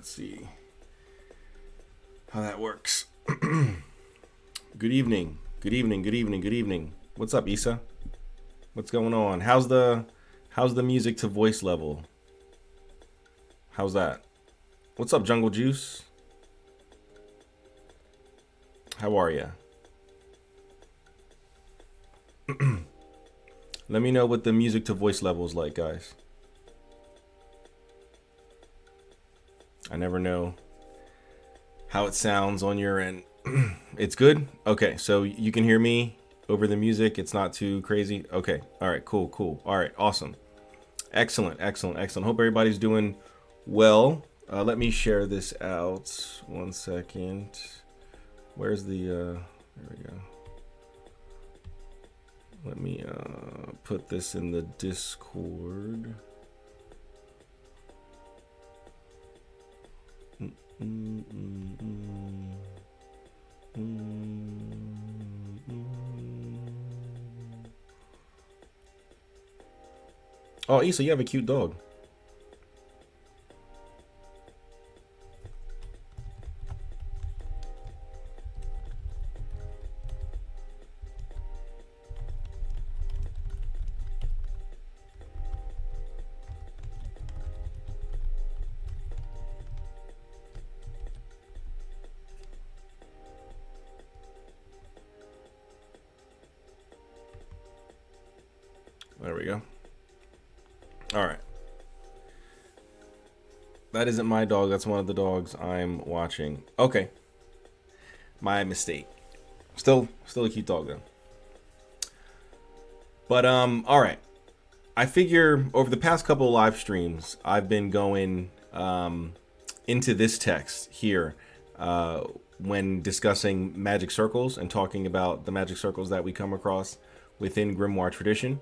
Let's see how that works. Good evening. Good evening. Good evening. Good evening. What's up, Issa? What's going on? How's the music to voice level? How's that? What's up, Jungle Juice? How are ya? Let me know what the music to voice level is like, guys. I never know how it sounds on your end. It's good? Okay, so you can hear me over the music. It's not too crazy. Okay, all right, cool. All right, awesome. Excellent. Hope everybody's doing well. Let me share this out. 1 second. Where's the, there we go. Let me put this in the Discord. Oh, Issa, you have a cute dog. There we go. All right. That isn't my dog. That's one of the dogs I'm watching. Okay. My mistake. Still a cute dog though. But all right. I figure over the past couple of live streams, I've been going into this text here when discussing magic circles and talking about the magic circles that we come across within Grimoire Tradition.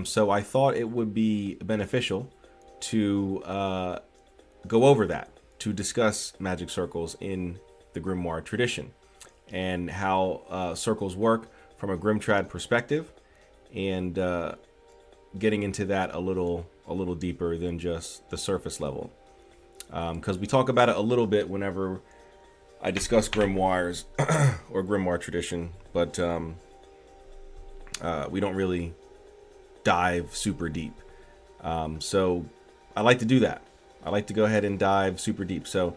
So I thought it would be beneficial to go over that, to discuss magic circles in the Grimoire Tradition and how circles work from a Grimtrad perspective, and getting into that a little deeper than just the surface level, because we talk about it a little bit whenever I discuss grimoires or Grimoire Tradition, but we don't really dive super deep. So I like to do that. I like to go ahead and dive super deep. So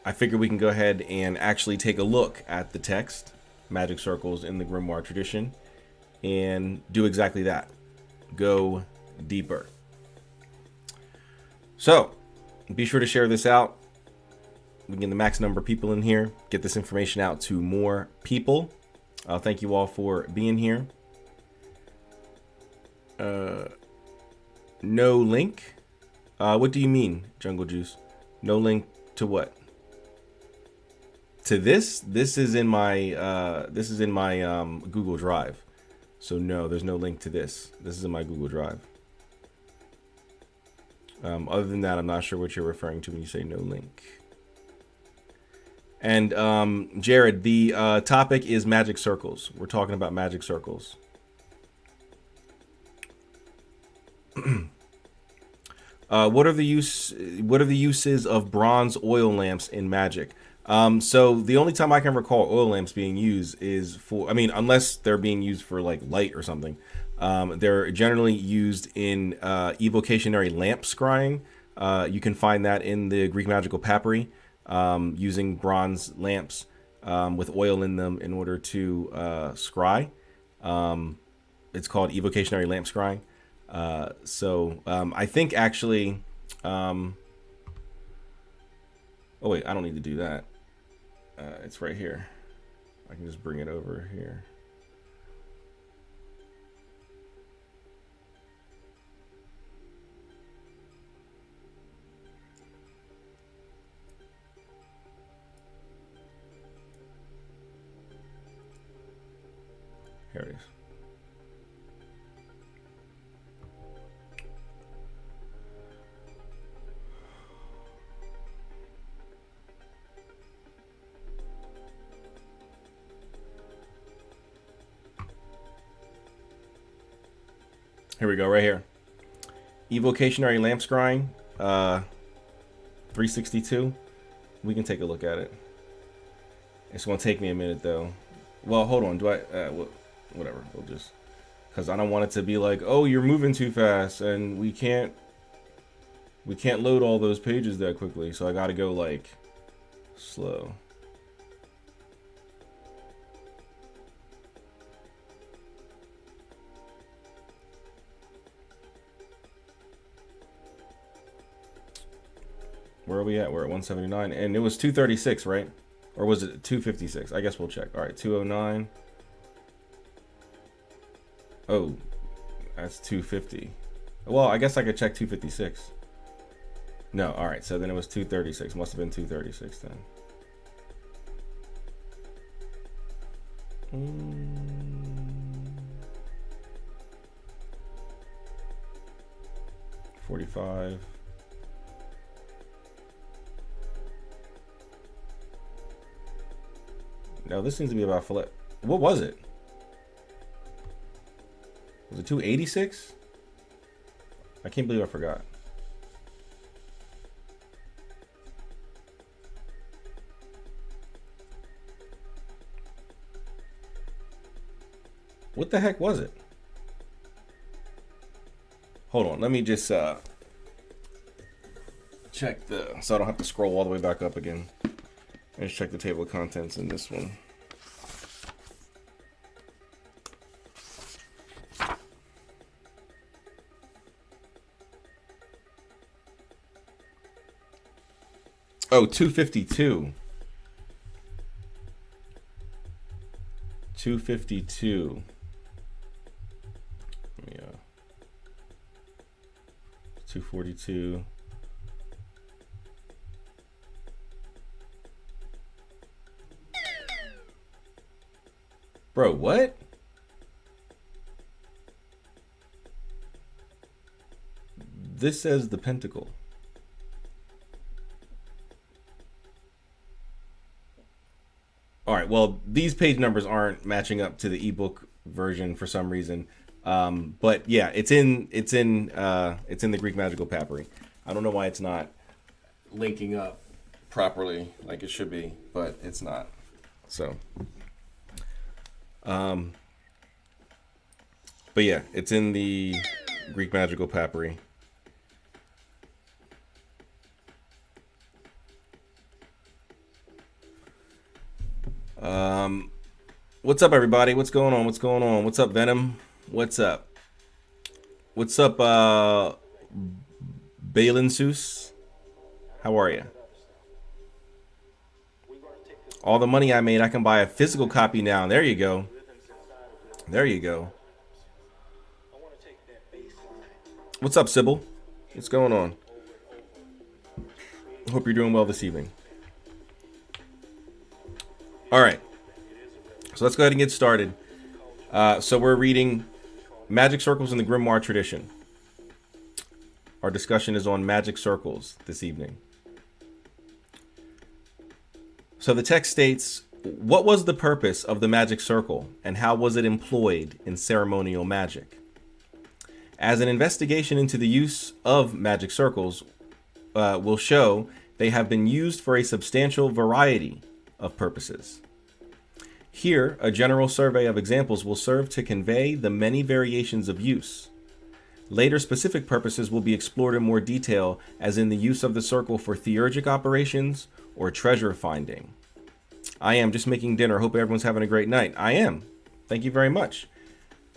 I figure we can go ahead and actually take a look at the text, Magic Circles in the Grimoire Tradition, and do exactly that. Go deeper. So be sure to share this out. We get the max number of people in here. Get this information out to more people. Thank you all for being here. No link. What do you mean, Jungle Juice? No link to what? To this? This is in my Google Drive. So no, there's no link to this. This is in my Google Drive. Other than that, I'm not sure what you're referring to when you say no link. And Jared, the topic is magic circles. We're talking about magic circles. What are the uses of bronze oil lamps in magic? So the only time I can recall oil lamps being used is for, I mean, unless they're being used for like light or something. They're generally used in evocationary lamp scrying. You can find that in the Greek magical papyri, using bronze lamps with oil in them in order to scry. It's called evocationary lamp scrying. So I think actually, oh wait, I don't need to do that. It's right here. I can just bring it over here. Here it is. Here we go, right here. Evocationary lamp scrying. 362. We can take a look at it. It's gonna take me a minute though. Well, hold on. Do I? Whatever. We'll just, because I don't want it to be like, oh, you're moving too fast, and we can't load all those pages that quickly. So I gotta go like slow. Where are we at? We're at 179, and it was 236, right? Or was it 256? I guess we'll check. All right, 209. Oh, that's 250. Well, I guess I could check 256. No, all right. So then it was 236. Must have been 236 then. 45. No, this seems to be about fillet. What was it? Was it 286? I can't believe I forgot. What the heck was it? Hold on, let me just check the, so I don't have to scroll all the way back up again. Let's check the table of contents in this one. Oh, 252. 252. Yeah. 242. Bro, what? This says the pentacle. All right, well, these page numbers aren't matching up to the ebook version for some reason. But yeah, it's in the Greek Magical Papyri. I don't know why it's not linking up properly like it should be, but it's not. So but yeah, it's in the Greek Magical Papyri. What's up, everybody? What's going on? What's going on? What's up, Venom? What's up? What's up, Balinsus? How are you? All the money I made, I can buy a physical copy now. There you go. There you go. What's up, Sybil? What's going on? Hope you're doing well this evening. All right. So let's go ahead and get started. So we're reading Magic Circles in the Grimoire Tradition. Our discussion is on magic circles this evening. So the text states, what was the purpose of the magic circle and how was it employed in ceremonial magic? As an investigation into the use of magic circles will show, they have been used for a substantial variety of purposes. Here, a general survey of examples will serve to convey the many variations of use. Later, specific purposes will be explored in more detail, as in the use of the circle for theurgic operations or treasure finding. I am just making dinner. Hope everyone's having a great night. I am. Thank you very much.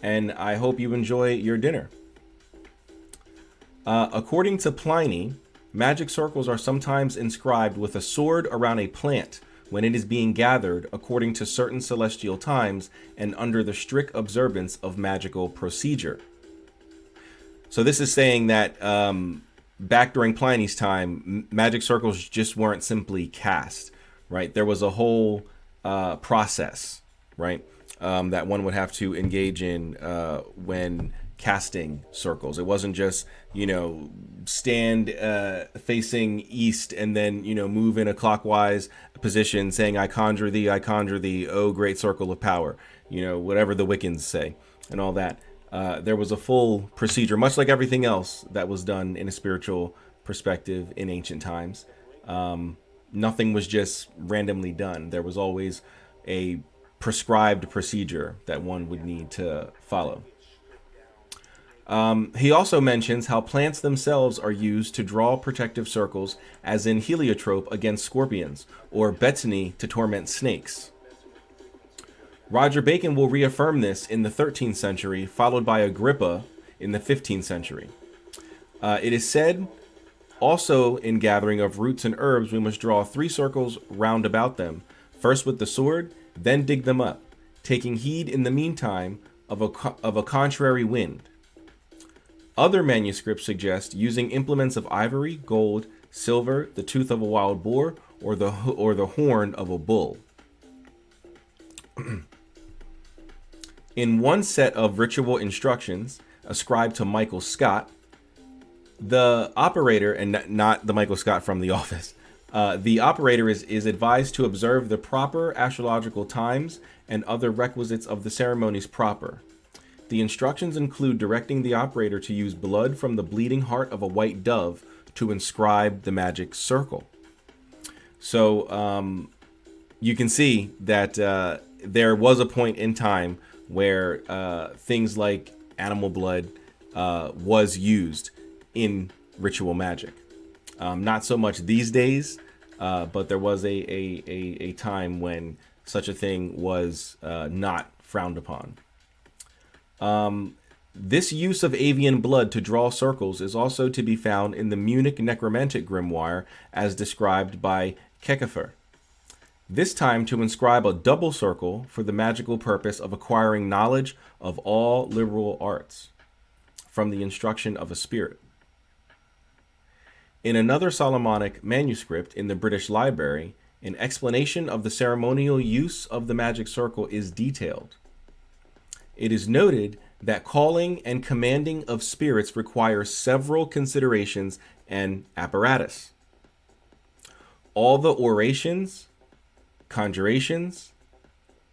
And I hope you enjoy your dinner. According to Pliny, magic circles are sometimes inscribed with a sword around a plant when it is being gathered according to certain celestial times and under the strict observance of magical procedure. So this is saying that back during Pliny's time, magic circles just weren't simply cast, right? There was a whole process, right, that one would have to engage in when casting circles. It wasn't just, stand facing east and then, move in a clockwise position saying, I conjure thee, oh great circle of power, whatever the Wiccans say and all that. There was a full procedure, much like everything else that was done in a spiritual perspective in ancient times. Nothing was just randomly done. There was always a prescribed procedure that one would need to follow. He also mentions how plants themselves are used to draw protective circles, as in heliotrope against scorpions, or betony to torment snakes. Roger Bacon will reaffirm this in the 13th century, followed by Agrippa in the 15th century. It is said also in gathering of roots and herbs, we must draw 3 circles round about them, first with the sword, then dig them up, taking heed in the meantime of a contrary wind. Other manuscripts suggest using implements of ivory, gold, silver, the tooth of a wild boar, or the horn of a bull. In one set of ritual instructions ascribed to Michael Scott, the operator, and not the Michael Scott from The Office, the operator is advised to observe the proper astrological times and other requisites of the ceremonies proper. The instructions include directing the operator to use blood from the bleeding heart of a white dove to inscribe the magic circle. So you can see that there was a point in time where things like animal blood was used in ritual magic. Not so much these days, but there was a time when such a thing was not frowned upon. This use of avian blood to draw circles is also to be found in the Munich necromantic grimoire as described by Keckefer. This time to inscribe a double circle for the magical purpose of acquiring knowledge of all liberal arts from the instruction of a spirit. In another Solomonic manuscript in the British Library, an explanation of the ceremonial use of the magic circle is detailed. It is noted that calling and commanding of spirits requires several considerations and apparatus. All the orations, conjurations,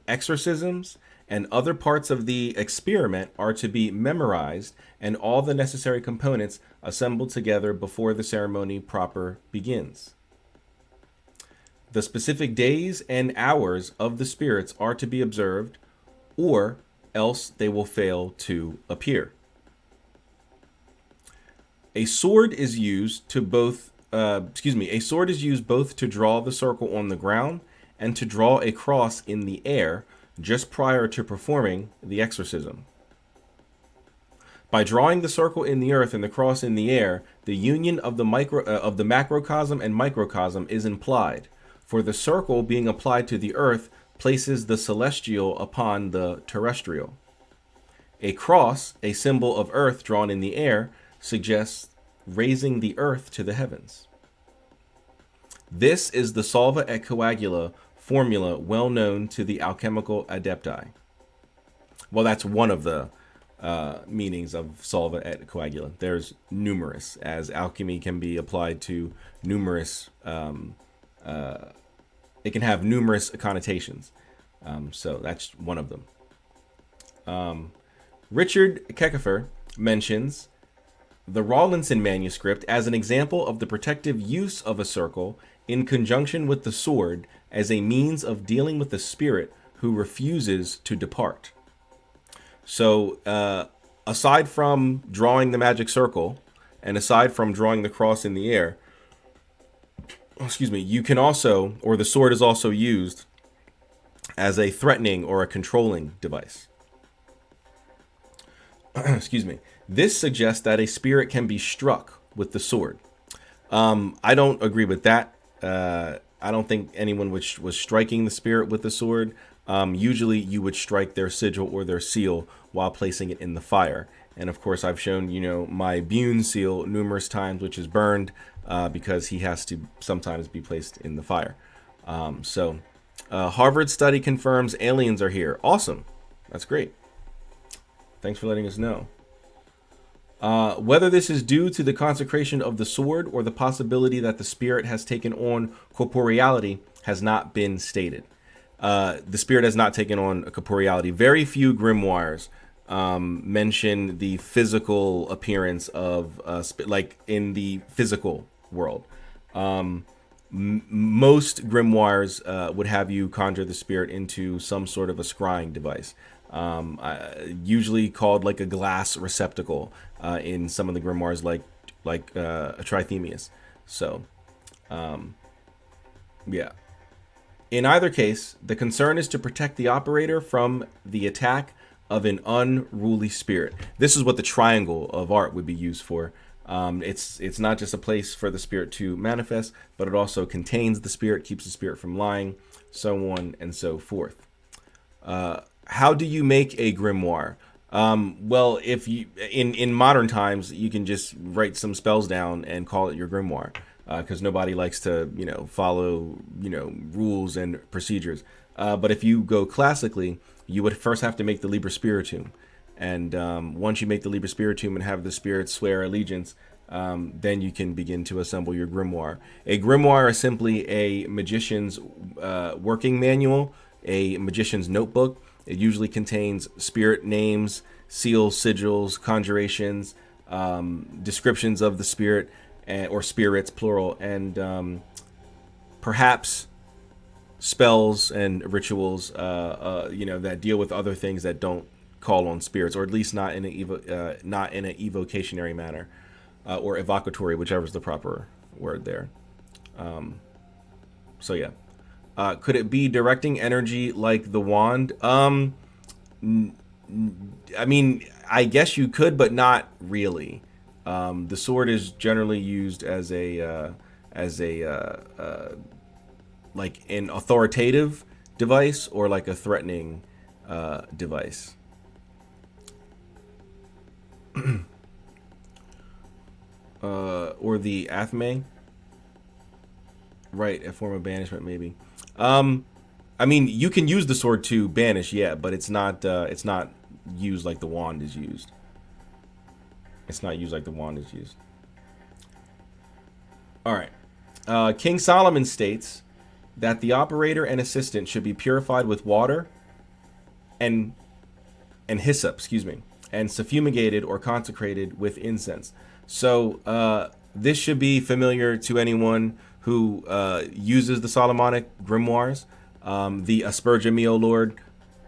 exorcisms, and other parts of the experiment are to be memorized, and all the necessary components assembled together before the ceremony proper begins. The specific days and hours of the spirits are to be observed, or else they will fail to appear. A sword is used to both to draw the circle on the ground and to draw a cross in the air just prior to performing the exorcism. By drawing the circle in the earth and the cross in the air, the union of the macrocosm and microcosm is implied, for the circle being applied to the earth places the celestial upon the terrestrial. A cross, a symbol of earth drawn in the air, suggests raising the earth to the heavens. This is the solva et coagula formula well known to the alchemical adepti. Well, that's one of the meanings of solva et coagula. There's numerous, as alchemy can be applied to numerous, it can have numerous connotations. So that's one of them. Richard Keckefer mentions the Rawlinson manuscript as an example of the protective use of a circle in conjunction with the sword as a means of dealing with the spirit who refuses to depart. So aside from drawing the magic circle and aside from drawing the cross in the air, you can also, or the sword is also used as a threatening or a controlling device. This suggests that a spirit can be struck with the sword. I don't agree with that. I don't think anyone was striking the spirit with the sword. Usually you would strike their sigil or their seal while placing it in the fire. And of course, I've shown, my Bune seal numerous times, which is burned because he has to sometimes be placed in the fire. Harvard study confirms aliens are here. Awesome. That's great. Thanks for letting us know. Whether this is due to the consecration of the sword or the possibility that the spirit has taken on corporeality has not been stated. The spirit has not taken on a corporeality. Very few grimoires mention the physical appearance of like in the physical world. Most grimoires would have you conjure the spirit into some sort of a scrying device, usually called like a glass receptacle in some of the grimoires, like a Trithemius. So, yeah. In either case, the concern is to protect the operator from the attack of an unruly spirit. This is what the triangle of art would be used for. It's not just a place for the spirit to manifest, but it also contains the spirit, keeps the spirit from lying, so on and so forth. How do you make a grimoire? Well, if you in modern times, you can just write some spells down and call it your grimoire, because nobody likes to follow rules and procedures. But if you go classically, you would first have to make the Liber Spiritum, and once you make the Liber Spiritum and have the spirits swear allegiance, then you can begin to assemble your grimoire. A grimoire is simply a magician's working manual, a magician's notebook. It usually contains spirit names, seals, sigils, conjurations, descriptions of the spirit, or spirits, plural, and perhaps spells and rituals, that deal with other things that don't call on spirits, or at least not in a not in an evocationary manner, or evocatory, whichever is the proper word there. So yeah. Could it be directing energy like the wand? I mean, I guess you could, but not really. The sword is generally used as a like an authoritative device, or like a threatening device. Or the athame. Right, a form of banishment, maybe. I mean, you can use the sword to banish, yeah, but it's not used like the wand is used. It's not used like the wand is used. All right. King Solomon states that the operator and assistant should be purified with water and hyssop, and suffumigated or consecrated with incense. So this should be familiar to anyone who uses the Solomonic grimoires. The Asperge me, O Lord,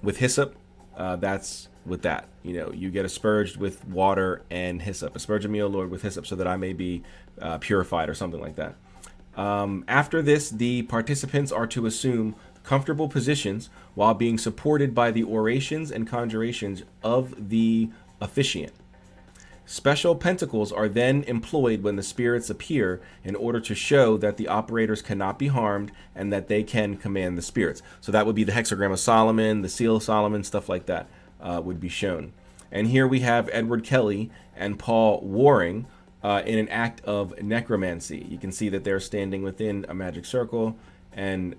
with hyssop. That's with that. You get asperged with water and hyssop. Asperge me, O Lord, with hyssop, so that I may be purified, or something like that. After this, the participants are to assume comfortable positions while being supported by the orations and conjurations of the officiant. Special pentacles are then employed when the spirits appear, in order to show that the operators cannot be harmed and that they can command the spirits. So that would be the hexagram of Solomon, the seal of Solomon, stuff like that would be shown. And here we have Edward Kelly and Paul Waring in an act of necromancy. You can see that they're standing within a magic circle, and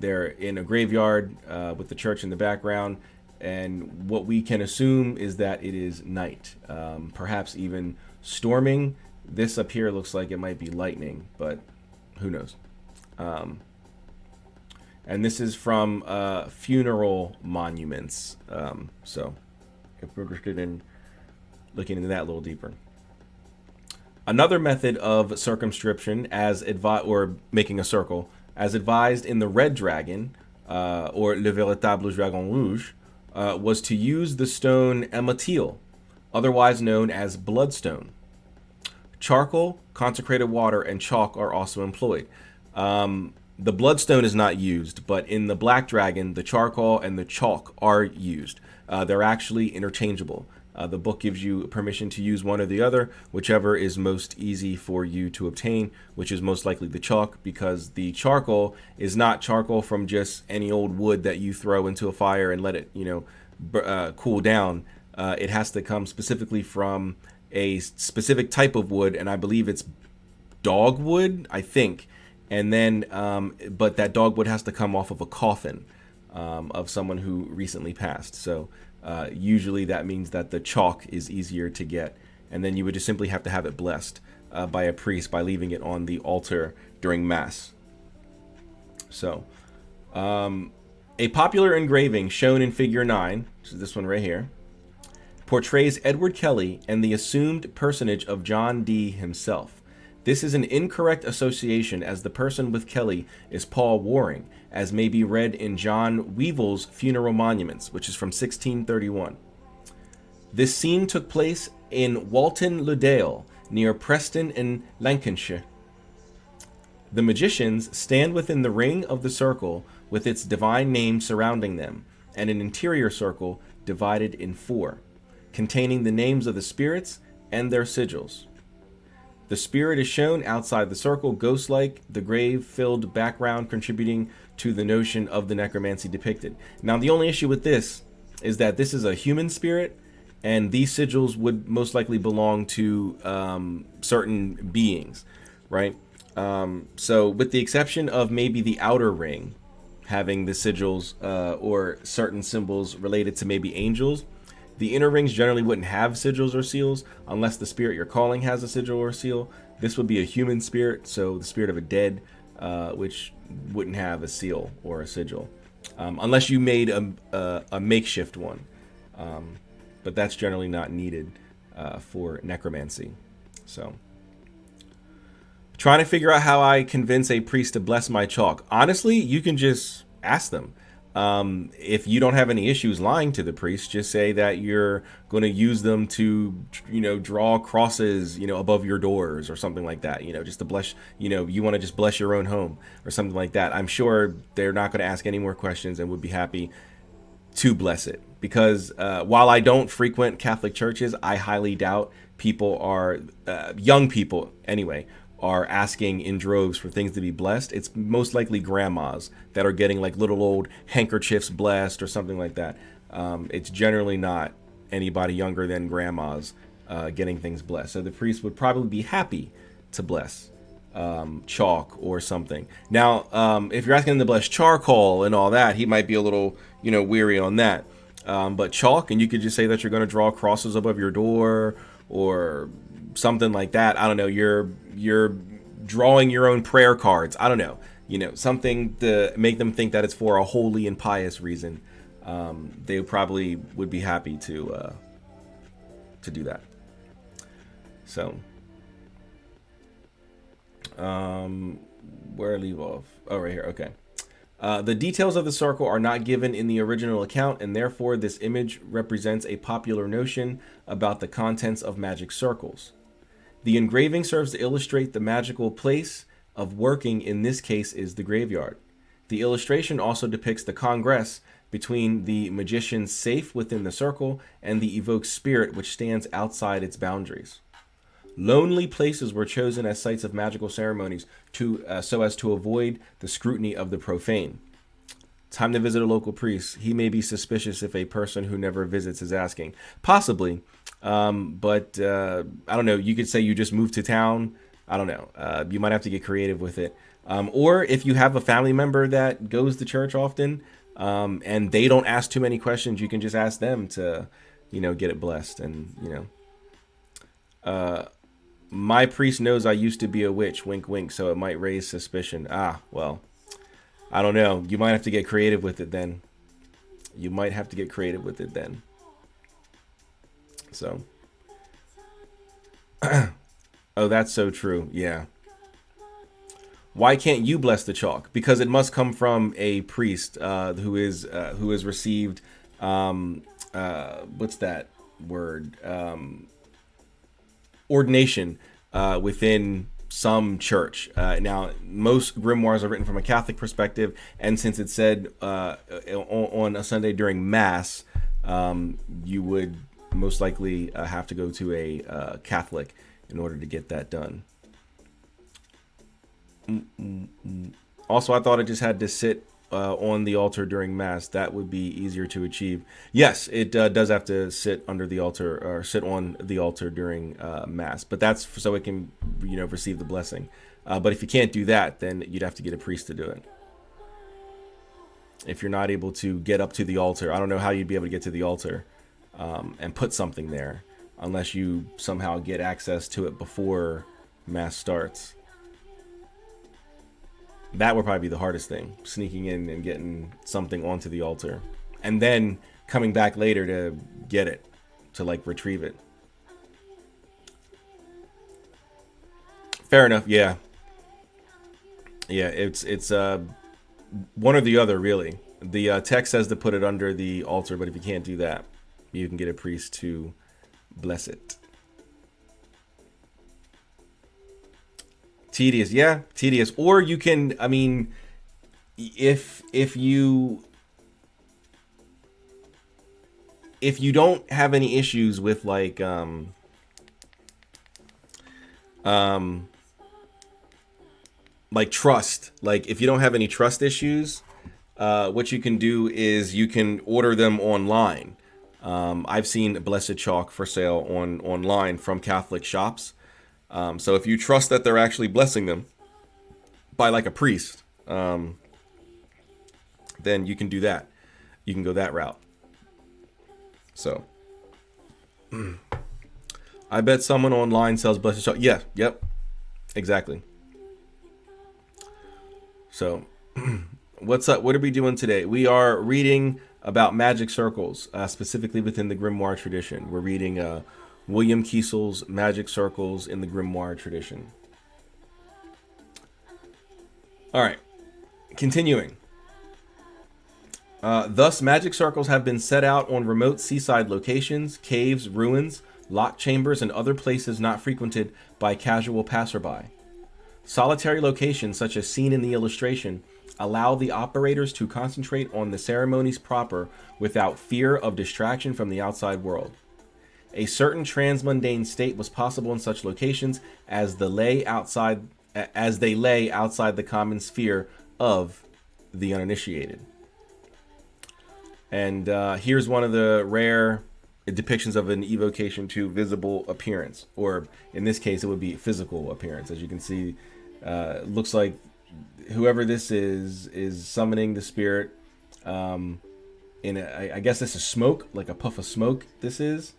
they're in a graveyard with the church in the background. And what we can assume is that it is night, perhaps even storming. This up here looks like it might be lightning, but who knows? And this is from funeral monuments. So if we're interested in looking into that a little deeper. Another method of circumscription, or making a circle, as advised in the Red Dragon, or Le Véritable Dragon Rouge, was to use the stone Ematil, otherwise known as bloodstone. Charcoal, consecrated water, and chalk are also employed. The bloodstone is not used, but in the Black Dragon, the charcoal and the chalk are used. They're actually interchangeable. The book gives you permission to use one or the other, whichever is most easy for you to obtain, which is most likely the chalk, because the charcoal is not charcoal from just any old wood that you throw into a fire and let it, cool down. It has to come specifically from a specific type of wood, and I believe it's dogwood, I think. And then, but that dogwood has to come off of a coffin of someone who recently passed. So usually that means that the chalk is easier to get, and then you would just simply have to have it blessed by a priest by leaving it on the altar during Mass. So a popular engraving shown in Figure 9, which is this one right here, portrays Edward Kelly and the assumed personage of John Dee himself. This is an incorrect association, as the person with Kelly is Paul Waring, as may be read in John Weeville's Funeral Monuments, which is from 1631. This scene took place in Walton le Dale, near Preston in Lancashire. The magicians stand within the ring of the circle with its divine name surrounding them, and an interior circle divided in 4, containing the names of the spirits and their sigils. The spirit is shown outside the circle, ghost-like, the grave-filled background contributing to the notion of the necromancy depicted. Now, the only issue with this is that this is a human spirit, and these sigils would most likely belong to certain beings, right? So with the exception of maybe the outer ring having the sigils or certain symbols related to maybe angels, the inner rings generally wouldn't have sigils or seals unless the spirit you're calling has a sigil or seal. This would be a human spirit, so the spirit of a dead, which wouldn't have a seal or a sigil, unless you made a makeshift one. But that's generally not needed for necromancy. So, trying to figure out how I convince a priest to bless my chalk. Honestly, you can just ask them. If you don't have any issues lying to the priest, just say that you're going to use them to, draw crosses, above your doors or something like that, just to bless, you want to just bless your own home or something like that. I'm sure they're not going to ask any more questions and would be happy to bless it. Because while I don't frequent Catholic churches, I highly doubt people are, young people anyway, are asking in droves for things to be blessed. It's most likely grandmas that are getting like little old handkerchiefs blessed or something like that. It's generally not anybody younger than grandmas getting things blessed. So the priest would probably be happy to bless chalk or something. Now, if you're asking him to bless charcoal and all that, he might be a little, weary on that. But chalk, and you could just say that you're going to draw crosses above your door or something like that. I don't know. You're drawing your own prayer cards. I don't know. Something to make them think that it's for a holy and pious reason. They probably would be happy to do that. So, where I leave off? Oh, right here. Okay. The details of the circle are not given in the original account, and therefore this image represents a popular notion about the contents of magic circles. The engraving serves to illustrate the magical place of working. In this case is the graveyard. The illustration also depicts the congress between the magician's safe within the circle and the evoked spirit which stands outside its boundaries. Lonely places were chosen as sites of magical ceremonies so as to avoid the scrutiny of the profane. Time to visit a local priest. He may be suspicious if a person who never visits is asking. Possibly, but I don't know. You could say you just moved to town. I don't know. You might have to get creative with it. Or if you have a family member that goes to church often and they don't ask too many questions, you can just ask them to, get it blessed. And, my priest knows I used to be a witch, wink, wink, so it might raise suspicion. Well, I don't know. You might have to get creative with it then. So. Oh, that's so true. Yeah. Why can't you bless the chalk? Because it must come from a priest who has received what's that word? Ordination within some church. Now, most grimoires are written from a Catholic perspective, and since it said on a Sunday during Mass, you would most likely have to go to a Catholic in order to get that done. Also, I thought it just had to sit on the altar during Mass. That would be easier to achieve. Yes, it does have to sit under the altar or sit on the altar during Mass, but that's so it can, receive the blessing. But if you can't do that, then you'd have to get a priest to do it. If you're not able to get up to the altar, I don't know how you'd be able to get to the altar and put something there unless you somehow get access to it before Mass starts. That would probably be the hardest thing, sneaking in and getting something onto the altar and then coming back later to get it, to retrieve it. Fair enough. Yeah. Yeah. It's one or the other, really. The text says to put it under the altar, but if you can't do that, you can get a priest to bless it. Tedious, yeah, tedious. Or you can, I mean, if you don't have any issues with like trust, like if you don't have any trust issues, what you can do is you can order them online. I've seen Blessed Chalk for sale online from Catholic shops. So if you trust that they're actually blessing them by like a priest, then you can do that. You can go that route. So I bet someone online sells Blessed Chalk. Yeah, yep, exactly. So what's up? What are we doing today? We are reading about magic circles, specifically within the Grimoire tradition. We're reading William Kiesel's Magic Circles in the Grimoire Tradition. All right, continuing. Thus, magic circles have been set out on remote seaside locations, caves, ruins, locked chambers, and other places not frequented by casual passerby. Solitary locations, such as seen in the illustration, allow the operators to concentrate on the ceremonies proper without fear of distraction from the outside world. A certain transmundane state was possible in such locations as they lay outside the common sphere of the uninitiated. And here's one of the rare depictions of an evocation to visible appearance, or in this case, it would be physical appearance. As you can see, looks like whoever this is summoning the spirit. I guess this is smoke, like a puff of smoke. This is,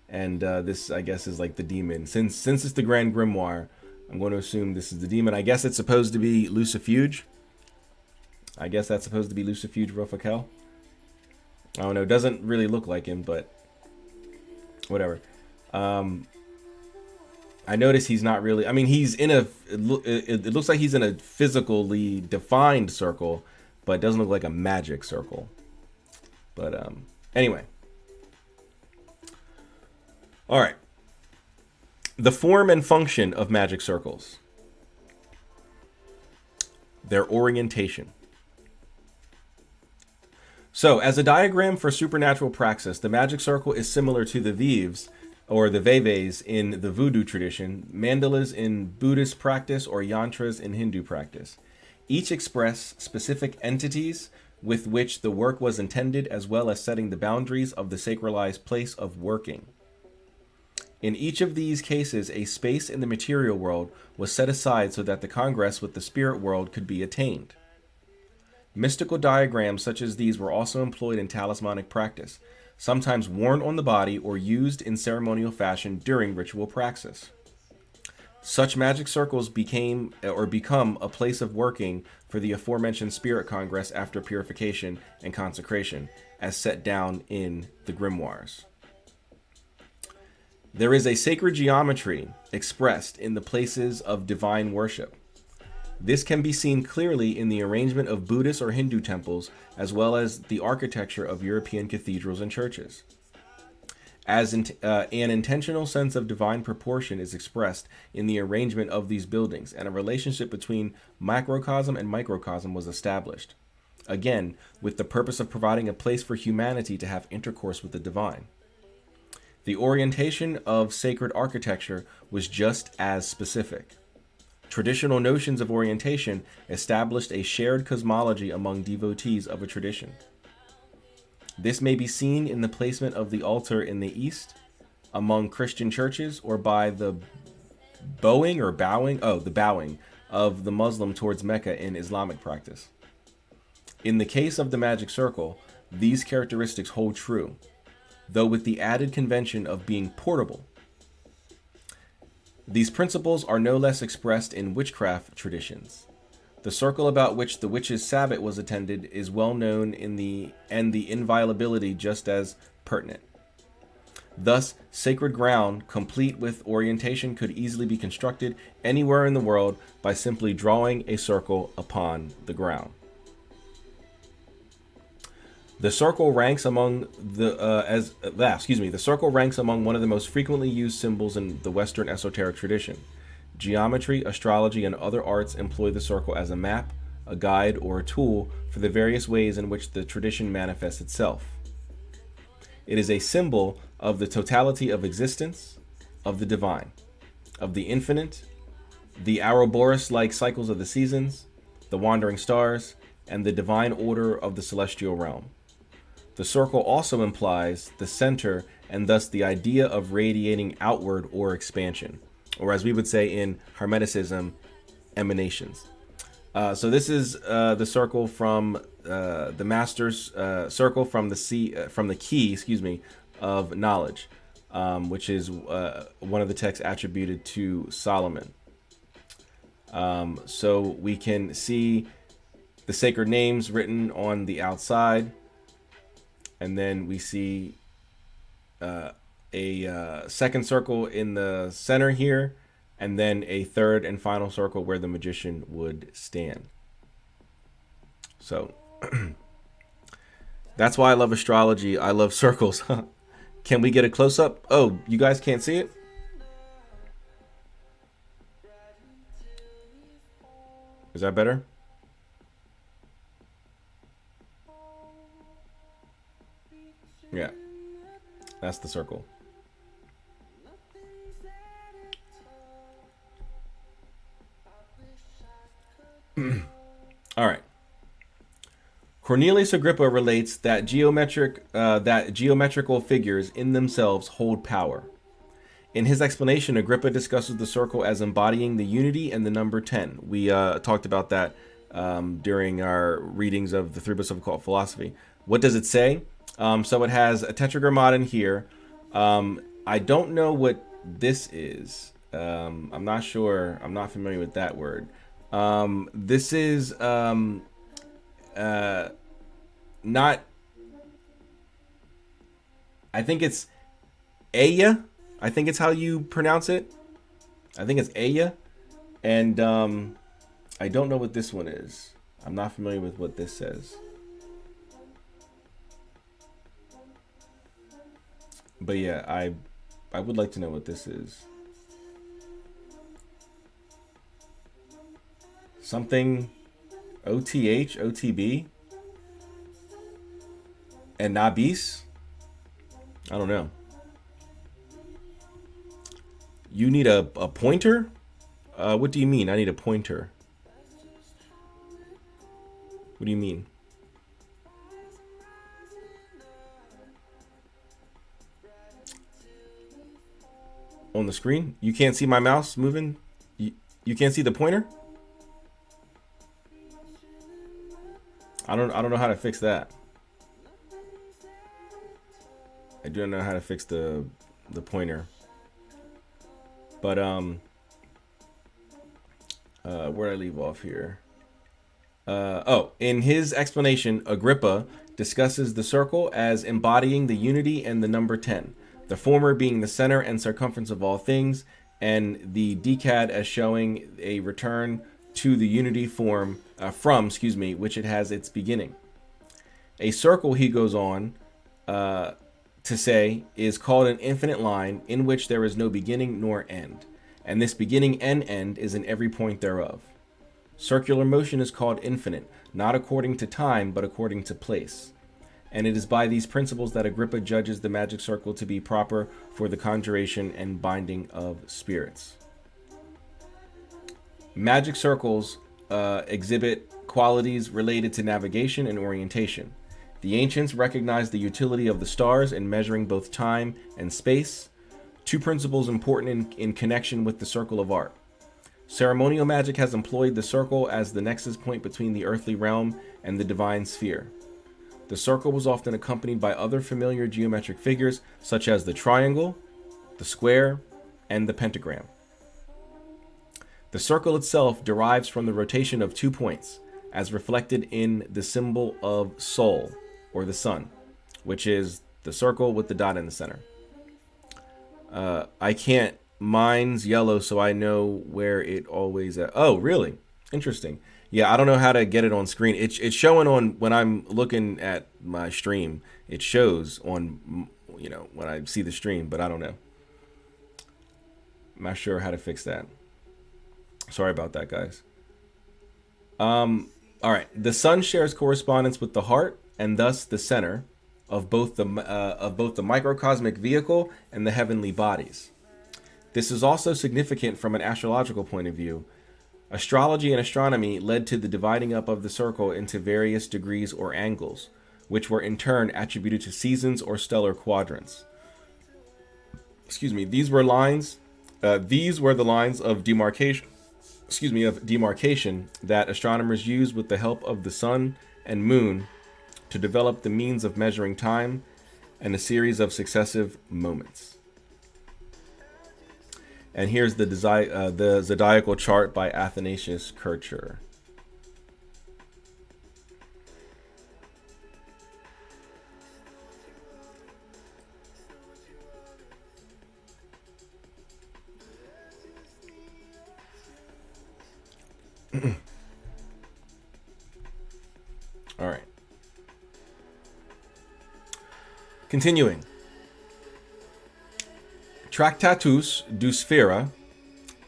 and this I guess is like the demon. Since it's the Grand Grimoire, I'm going to assume this is the demon. I guess it's supposed to be Lucifuge. I guess that's supposed to be Lucifuge Rofakel. I don't know. It doesn't really look like him, but whatever. I notice he's not really. I mean, he's in a. It looks like he's in a physically defined circle, but it doesn't look like a magic circle. But anyway. All right. The form and function of magic circles. Their orientation. So, as a diagram for supernatural praxis, the magic circle is similar to the vives, or the veves in the voodoo tradition, mandalas in Buddhist practice, or yantras in Hindu practice. Each express specific entities with which the work was intended, as well as setting the boundaries of the sacralized place of working. In each of these cases, a space in the material world was set aside so that the congress with the spirit world could be attained. Mystical diagrams such as these were also employed in talismanic practice, sometimes worn on the body or used in ceremonial fashion during ritual praxis. Such magic circles become a place of working for the aforementioned spirit congress after purification and consecration, as set down in the grimoires. There is a sacred geometry expressed in the places of divine worship. This can be seen clearly in the arrangement of Buddhist or Hindu temples, as well as the architecture of European cathedrals and churches. As an intentional sense of divine proportion is expressed in the arrangement of these buildings, and a relationship between macrocosm and microcosm was established, again, with the purpose of providing a place for humanity to have intercourse with the divine. The orientation of sacred architecture was just as specific. Traditional notions of orientation established a shared cosmology among devotees of a tradition. This may be seen in the placement of the altar in the east, among Christian churches, or by the bowing of the Muslim towards Mecca in Islamic practice. In the case of the magic circle, these characteristics hold true, though with the added convention of being portable. These principles are no less expressed in witchcraft traditions. The circle about which the witch's sabbat was attended is well known and the inviolability just as pertinent. Thus, sacred ground, complete with orientation, could easily be constructed anywhere in the world by simply drawing a circle upon the ground. The circle ranks among the circle ranks among one of the most frequently used symbols in the Western esoteric tradition. Geometry, astrology, and other arts employ the circle as a map, a guide, or a tool for the various ways in which the tradition manifests itself. It is a symbol of the totality of existence, of the divine, of the infinite, the Ouroboros-like cycles of the seasons, the wandering stars, and the divine order of the celestial realm. The circle also implies the center and thus the idea of radiating outward or expansion, or as we would say in Hermeticism, emanations. So this is the circle from the Master's circle from the key, of knowledge, which is one of the texts attributed to Solomon. So we can see the sacred names written on the outside. And then we see a second circle in the center here, and then a third and final circle where the magician would stand. So that's why I love astrology. I love circles. Can we get a close-up? Oh, you guys can't see it? Is that better? Yeah, that's the circle. All right. Cornelius Agrippa relates that geometrical figures in themselves hold power. In his explanation, Agrippa discusses the circle as embodying the unity and the number 10. We talked about that during our readings of the three books of occult philosophy. What does it say? So it has a tetragrammaton here. I don't know what this is. I'm not sure. I'm not familiar with that word. This is not. I think it's Aya. I think it's how you pronounce it. I think it's Aya. And I don't know what this one is. I'm not familiar with what this says. But yeah, I would like to know what this is. Something OTH, OTB, and Nabis? I don't know. You need a pointer? What do you mean? I need a pointer. What do you mean? On the screen? You can't see my mouse moving? You can't see the pointer? I don't know how to fix that. I do know how to fix the pointer. But where did I leave off here? In his explanation, Agrippa discusses the circle as embodying the unity and the number 10. The former being the center and circumference of all things, and the decad as showing a return to the unity from which it has its beginning. A circle, he goes on to say, is called an infinite line in which there is no beginning nor end, and this beginning and end is in every point thereof. Circular motion is called infinite, not according to time, but according to place. And it is by these principles that Agrippa judges the magic circle to be proper for the conjuration and binding of spirits. Magic circles exhibit qualities related to navigation and orientation. The ancients recognized the utility of the stars in measuring both time and space, two principles important in connection with the circle of art. Ceremonial magic has employed the circle as the nexus point between the earthly realm and the divine sphere. The circle was often accompanied by other familiar geometric figures, such as the triangle, the square, and the pentagram. The circle itself derives from the rotation of 2 points, as reflected in the symbol of Sol, or the sun, which is the circle with the dot in the center. I can't. Mine's yellow, so I know where it always at. Oh, really? Interesting. Yeah, I don't know how to get it on screen. It's showing on when I'm looking at my stream. It shows on, when I see the stream, but I don't know. I'm not sure how to fix that. Sorry about that, guys. All right. The sun shares correspondence with the heart and thus the center of both the microcosmic vehicle and the heavenly bodies. This is also significant from an astrological point of view. Astrology and astronomy led to the dividing up of the circle into various degrees or angles, which were in turn attributed to seasons or stellar quadrants. Excuse me. These were lines. These were the lines of demarcation. Of demarcation that astronomers used with the help of the sun and moon to develop the means of measuring time and a series of successive moments. And here's the zodiacal chart by Athanasius Kircher. All right. Continuing. Tractatus du Sphera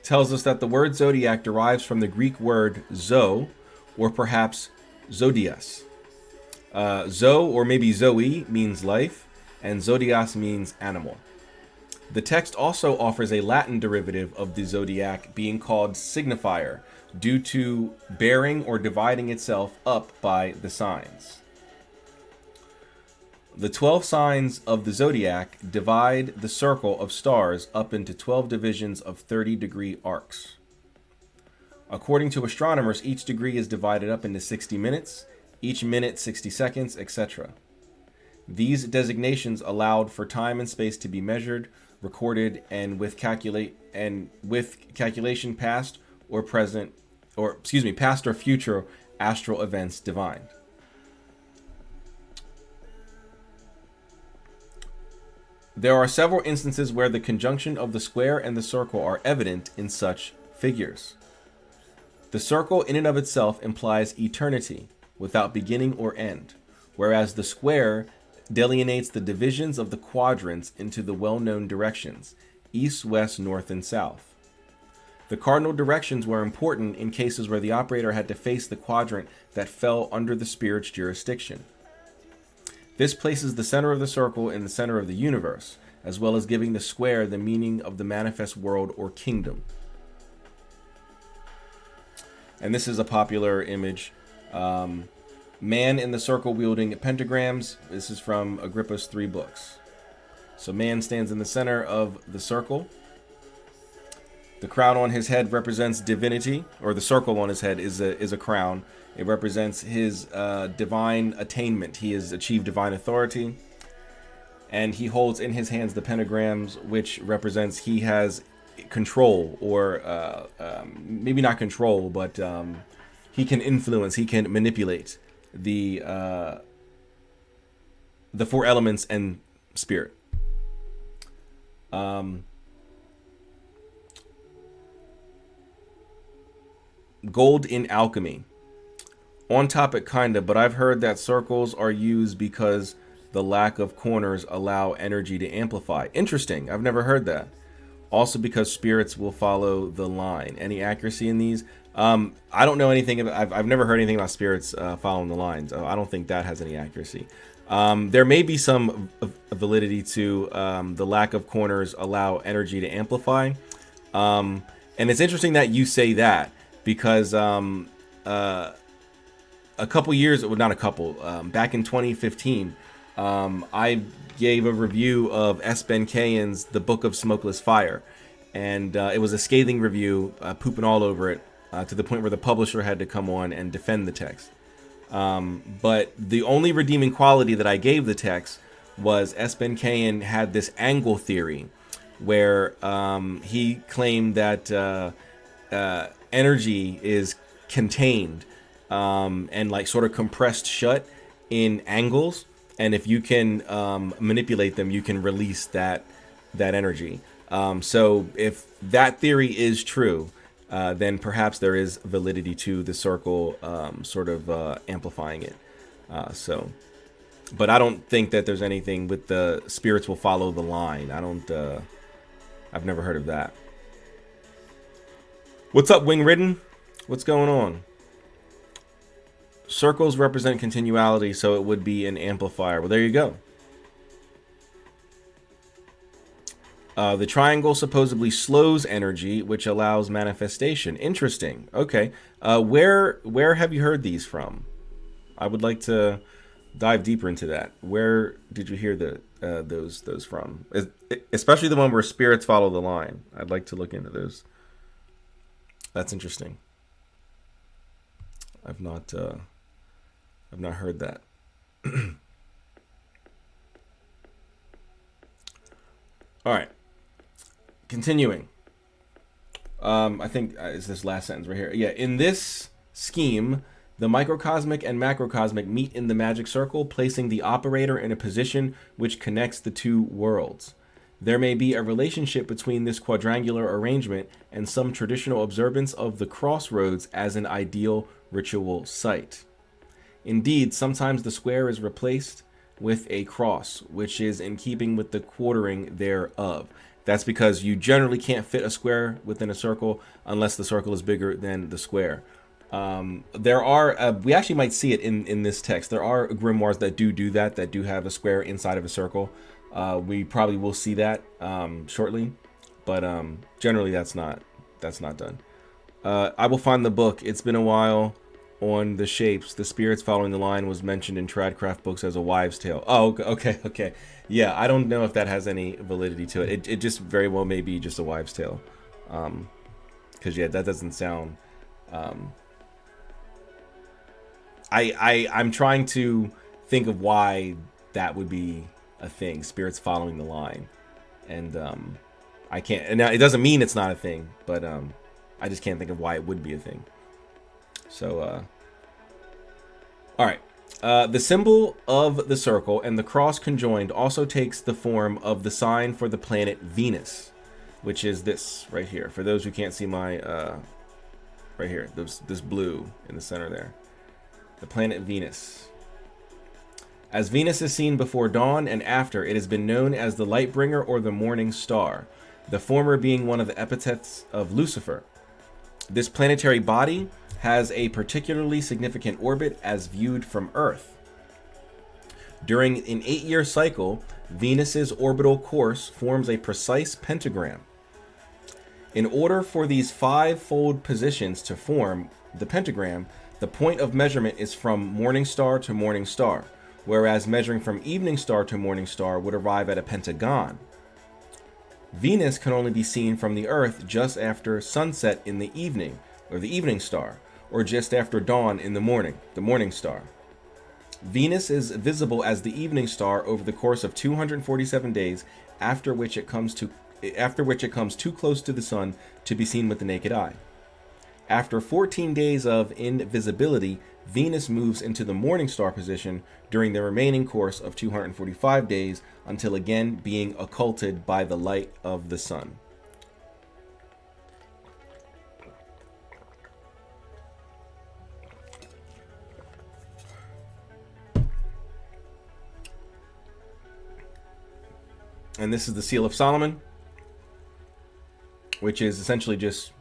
tells us that the word zodiac derives from the Greek word zo, or perhaps zodias. Zo, or maybe zoe, means life, and zodias means animal. The text also offers a Latin derivative of the zodiac being called signifier, due to bearing or dividing itself up by the signs. The 12 signs of the zodiac divide the circle of stars up into 12 divisions of 30-degree arcs. According to astronomers, each degree is divided up into 60 minutes, each minute 60 seconds, etc. These designations allowed for time and space to be measured, recorded, and with calculation past or future astral events divined. There are several instances where the conjunction of the square and the circle are evident in such figures. The circle in and of itself implies eternity, without beginning or end, whereas the square delineates the divisions of the quadrants into the well-known directions, east, west, north, and south. The cardinal directions were important in cases where the operator had to face the quadrant that fell under the spirit's jurisdiction. This places the center of the circle in the center of the universe, as well as giving the square the meaning of the manifest world or kingdom. And this is a popular image. Man in the circle wielding pentagrams. This is from Agrippa's 3 books. So man stands in the center of the circle. The crown on his head represents divinity, or the circle on his head is a crown. It represents his divine attainment. He has achieved divine authority. And he holds in his hands the pentagrams, which represents he has control, or maybe not control, but he can influence, he can manipulate the 4 elements and spirit. Gold in alchemy. On topic kinda, but I've heard that circles are used because the lack of corners allow energy to amplify. Interesting. I've never heard that. Also because spirits will follow the line. Any accuracy in these? I don't know anything about, I've never heard anything about spirits following the lines. I don't think that has any accuracy. There may be some validity to the lack of corners allow energy to amplify. And it's interesting that you say that, because a couple years, well, not a couple, back in 2015, I gave a review of S. Ben Kayan's The Book of Smokeless Fire, and it was a scathing review, pooping all over it, to the point where the publisher had to come on and defend the text. But the only redeeming quality that I gave the text was S. Ben Kayan had this angle theory, where he claimed that energy is contained and like sort of compressed shut in angles, and if you can manipulate them, you can release that energy. So if that theory is true, then perhaps there is validity to the circle sort of amplifying it. But I don't think that there's anything with the spirits will follow the line. I've never heard of that. What's up, Wing Ridden? What's going on? Circles represent continuality, so it would be an amplifier. Well, there you go. The triangle supposedly slows energy, which allows manifestation. Interesting. Okay. Where have you heard these from? I would like to dive deeper into that. Where did you hear those from? Especially the one where spirits follow the line. I'd like to look into those. That's interesting. I've not heard that. All right. Continuing. I think it's this last sentence right here. Yeah, in this scheme, the microcosmic and macrocosmic meet in the magic circle, placing the operator in a position which connects the two worlds. There may be a relationship between this quadrangular arrangement and some traditional observance of the crossroads as an ideal ritual site. Indeed, sometimes the square is replaced with a cross, which is in keeping with the quartering thereof. That's because you generally can't fit a square within a circle unless the circle is bigger than the square. There are, we actually might see it in this text. There are grimoires that do that do have a square inside of a circle. We probably will see that shortly, but generally that's not done. I will find the book. It's been a while. On the shapes, the spirits following the line was mentioned in Tradcraft books as a wives' tale. Oh, okay. Yeah, I don't know if that has any validity to it. It just very well may be just a wives' tale. Because yeah, that doesn't sound. I'm trying to think of why that would be a thing. Spirits following the line, and I can't. And now it doesn't mean it's not a thing, but I just can't think of why it would be a thing. So, all right. The symbol of the circle and the cross conjoined also takes the form of the sign for the planet Venus, which is this right here. For those who can't see my, right here, this blue in the center there. The planet Venus. As Venus is seen before dawn and after, it has been known as the light bringer or the morning star, the former being one of the epithets of Lucifer. This planetary body has a particularly significant orbit as viewed from Earth. During an 8-year cycle, Venus's orbital course forms a precise pentagram. In order for these five-fold positions to form the pentagram, the point of measurement is from morning star to morning star, whereas measuring from evening star to morning star would arrive at a pentagon. Venus can only be seen from the Earth just after sunset in the evening, or the evening star, or just after dawn in the morning star. Venus is visible as the evening star over the course of 247 days, after which it comes too close to the sun to be seen with the naked eye. After 14 days of invisibility, Venus moves into the morning star position during the remaining course of 245 days until again being occulted by the light of the sun. And this is the Seal of Solomon, which is essentially just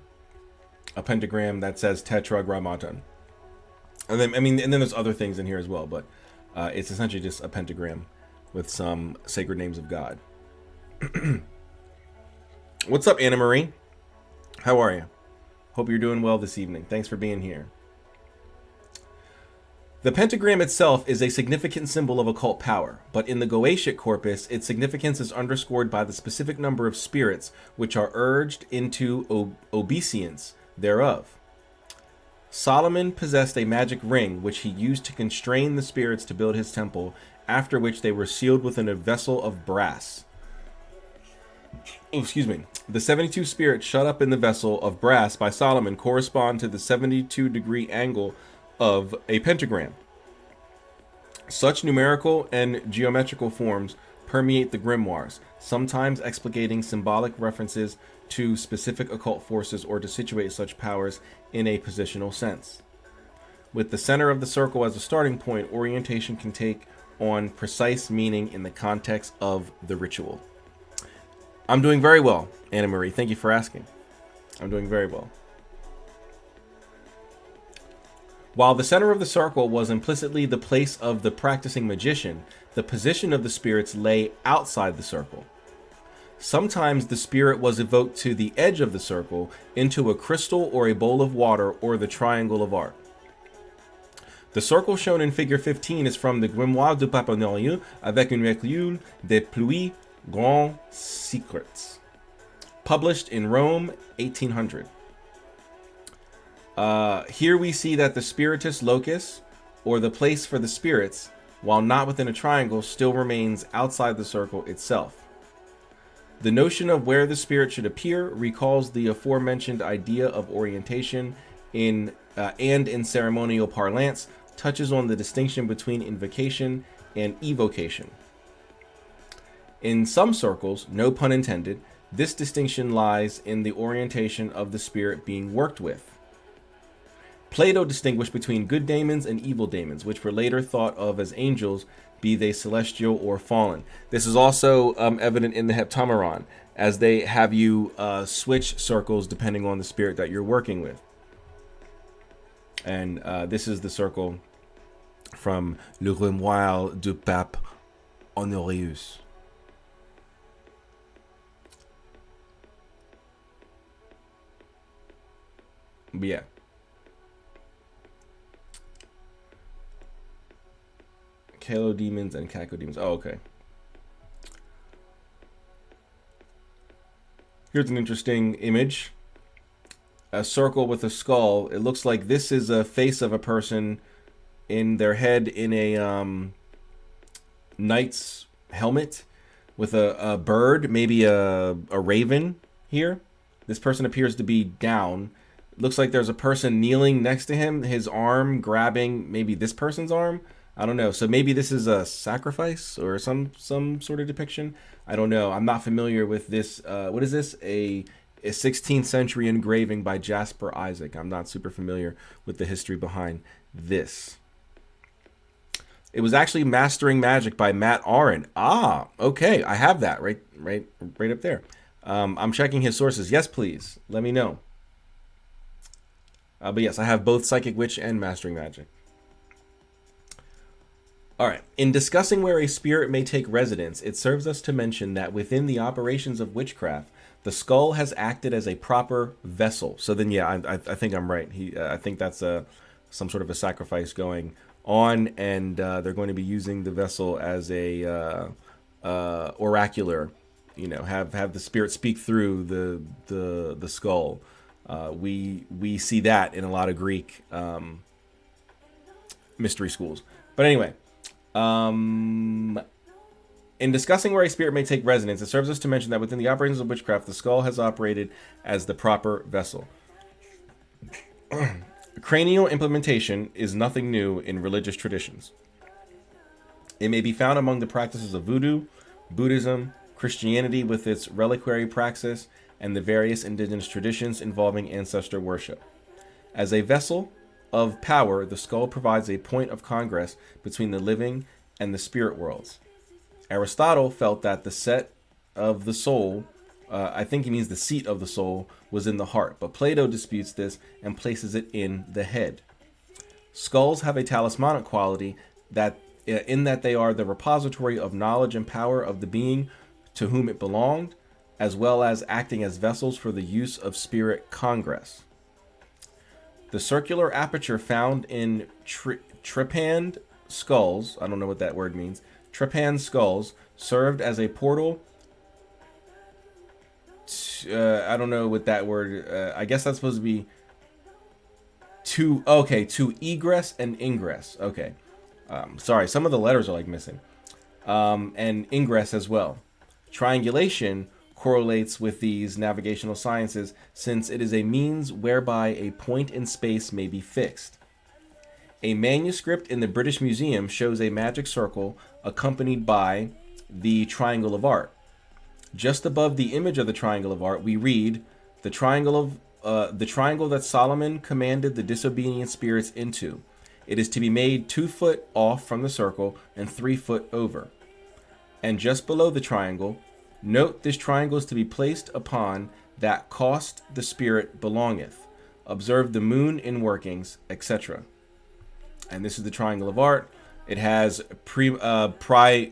a pentagram that says Tetragrammaton. And then there's other things in here as well, but it's essentially just a pentagram with some sacred names of God. What's up, Anna Marie? How are you? Hope you're doing well this evening. Thanks for being here. The pentagram itself is a significant symbol of occult power, but in the Goetic corpus, its significance is underscored by the specific number of spirits which are urged into obeisance thereof. Solomon possessed a magic ring which he used to constrain the spirits to build his temple, after which they were sealed within a vessel of brass. The 72 spirits shut up in the vessel of brass by Solomon correspond to the 72-degree angle of a pentagram. Such numerical and geometrical forms permeate the grimoires, sometimes explicating symbolic references to specific occult forces or to situate such powers in a positional sense. With the center of the circle as a starting point, orientation can take on precise meaning in the context of the ritual. I'm doing very well, Anna Marie. Thank you for asking. I'm doing very well. While the center of the circle was implicitly the place of the practicing magician, the position of the spirits lay outside the circle. Sometimes the spirit was evoked to the edge of the circle, into a crystal or a bowl of water or the triangle of art. The circle shown in figure 15 is from the Grimoire du Pape Honorieux avec une recul des plus grands secrets, published in Rome, 1800. Here we see that the spiritus locus, or the place for the spirits, while not within a triangle, still remains outside the circle itself. The notion of where the spirit should appear recalls the aforementioned idea of orientation and in ceremonial parlance touches on the distinction between invocation and evocation. In some circles, no pun intended, this distinction lies in the orientation of the spirit being worked with. Plato distinguished between good daemons and evil daemons, which were later thought of as angels, be they celestial or fallen. This is also evident in the Heptameron, as they have you switch circles depending on the spirit that you're working with. And this is the circle from Le Grimoire du Pape Honorieux. But yeah. Kalo demons and Kako demons. Oh, okay. Here's an interesting image. A circle with a skull. It looks like this is a face of a person in their head in a knight's helmet with a bird, maybe a raven here. This person appears to be down. Looks like there's a person kneeling next to him, his arm grabbing maybe this person's arm. I don't know. So maybe this is a sacrifice or some sort of depiction. I don't know. I'm not familiar with this. What is this? A 16th century engraving by Jasper Isaac. I'm not super familiar with the history behind this. It was actually Mastering Magic by Matt Aron. Ah, okay. I have that right up there. I'm checking his sources. Yes, please. Let me know. But yes, I have both Psychic Witch and Mastering Magic. All right. In discussing where a spirit may take residence, it serves us to mention that within the operations of witchcraft, the skull has acted as a proper vessel. So then, yeah, I think I'm right. I think that's some sort of a sacrifice going on, and they're going to be using the vessel as a oracular. You know, have the spirit speak through the skull. We see that in a lot of Greek mystery schools. But anyway. In discussing where a spirit may take residence, it serves us to mention that within the operations of witchcraft, the skull has operated as the proper vessel. Cranial implementation is nothing new in religious traditions. It may be found among the practices of voodoo, Buddhism, Christianity with its reliquary praxis, and the various indigenous traditions involving ancestor worship. As a vessel of power, the skull provides a point of congress between the living and the spirit worlds. Aristotle felt that the set of the soul, I think he means the seat of the soul, was in the heart, but Plato disputes this and places it in the head. Skulls have a talismanic quality in that they are the repository of knowledge and power of the being to whom it belonged, as well as acting as vessels for the use of spirit congress. The circular aperture found in trepanned skulls, I don't know what that word means, trepanned skulls served as a portal. I don't know what that word, I guess that's supposed to be to egress and ingress. Okay. Sorry, some of the letters are like missing. And ingress as well. Triangulation correlates with these navigational sciences since it is a means whereby a point in space may be fixed. A manuscript in the British Museum shows a magic circle accompanied by the triangle of art. Just above the image of the triangle of art, we read, the triangle that Solomon commanded the disobedient spirits into. It is to be made 2 foot off from the circle and 3 foot over. And just below the triangle, note this triangle is to be placed upon that cost the spirit belongeth. Observe the moon in workings, etc. And this is the triangle of art. It has priminuton,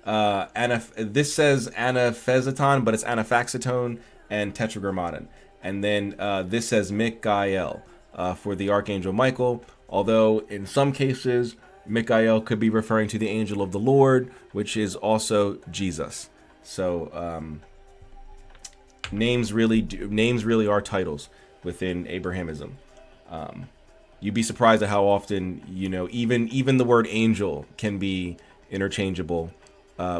this says anaphesaton, but it's anaphaxatone and tetragrammaton. And then this says Mikael for the archangel Michael, although in some cases Mikael could be referring to the angel of the Lord, which is also Jesus. So names really are titles within Abrahamism. You'd be surprised at how often, even the word angel can be interchangeable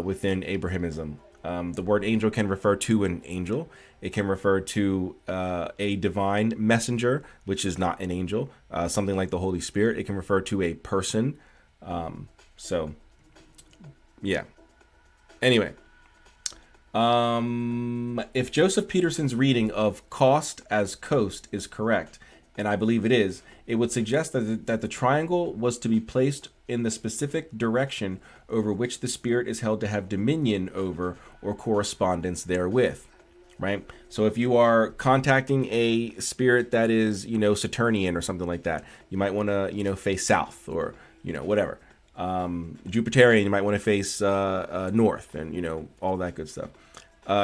within Abrahamism. The word angel can refer to an angel. It can refer to a divine messenger, which is not an angel, something like the Holy Spirit. It can refer to a person. So, yeah. Anyway, if Joseph Peterson's reading of cost as coast is correct, and I believe it is, it would suggest that the triangle was to be placed in the specific direction over which the spirit is held to have dominion over or correspondence therewith, right? So if you are contacting a spirit that is, Saturnian or something like that, you might want to, face south or, whatever. Jupiterian, you might want to face north and, all that good stuff.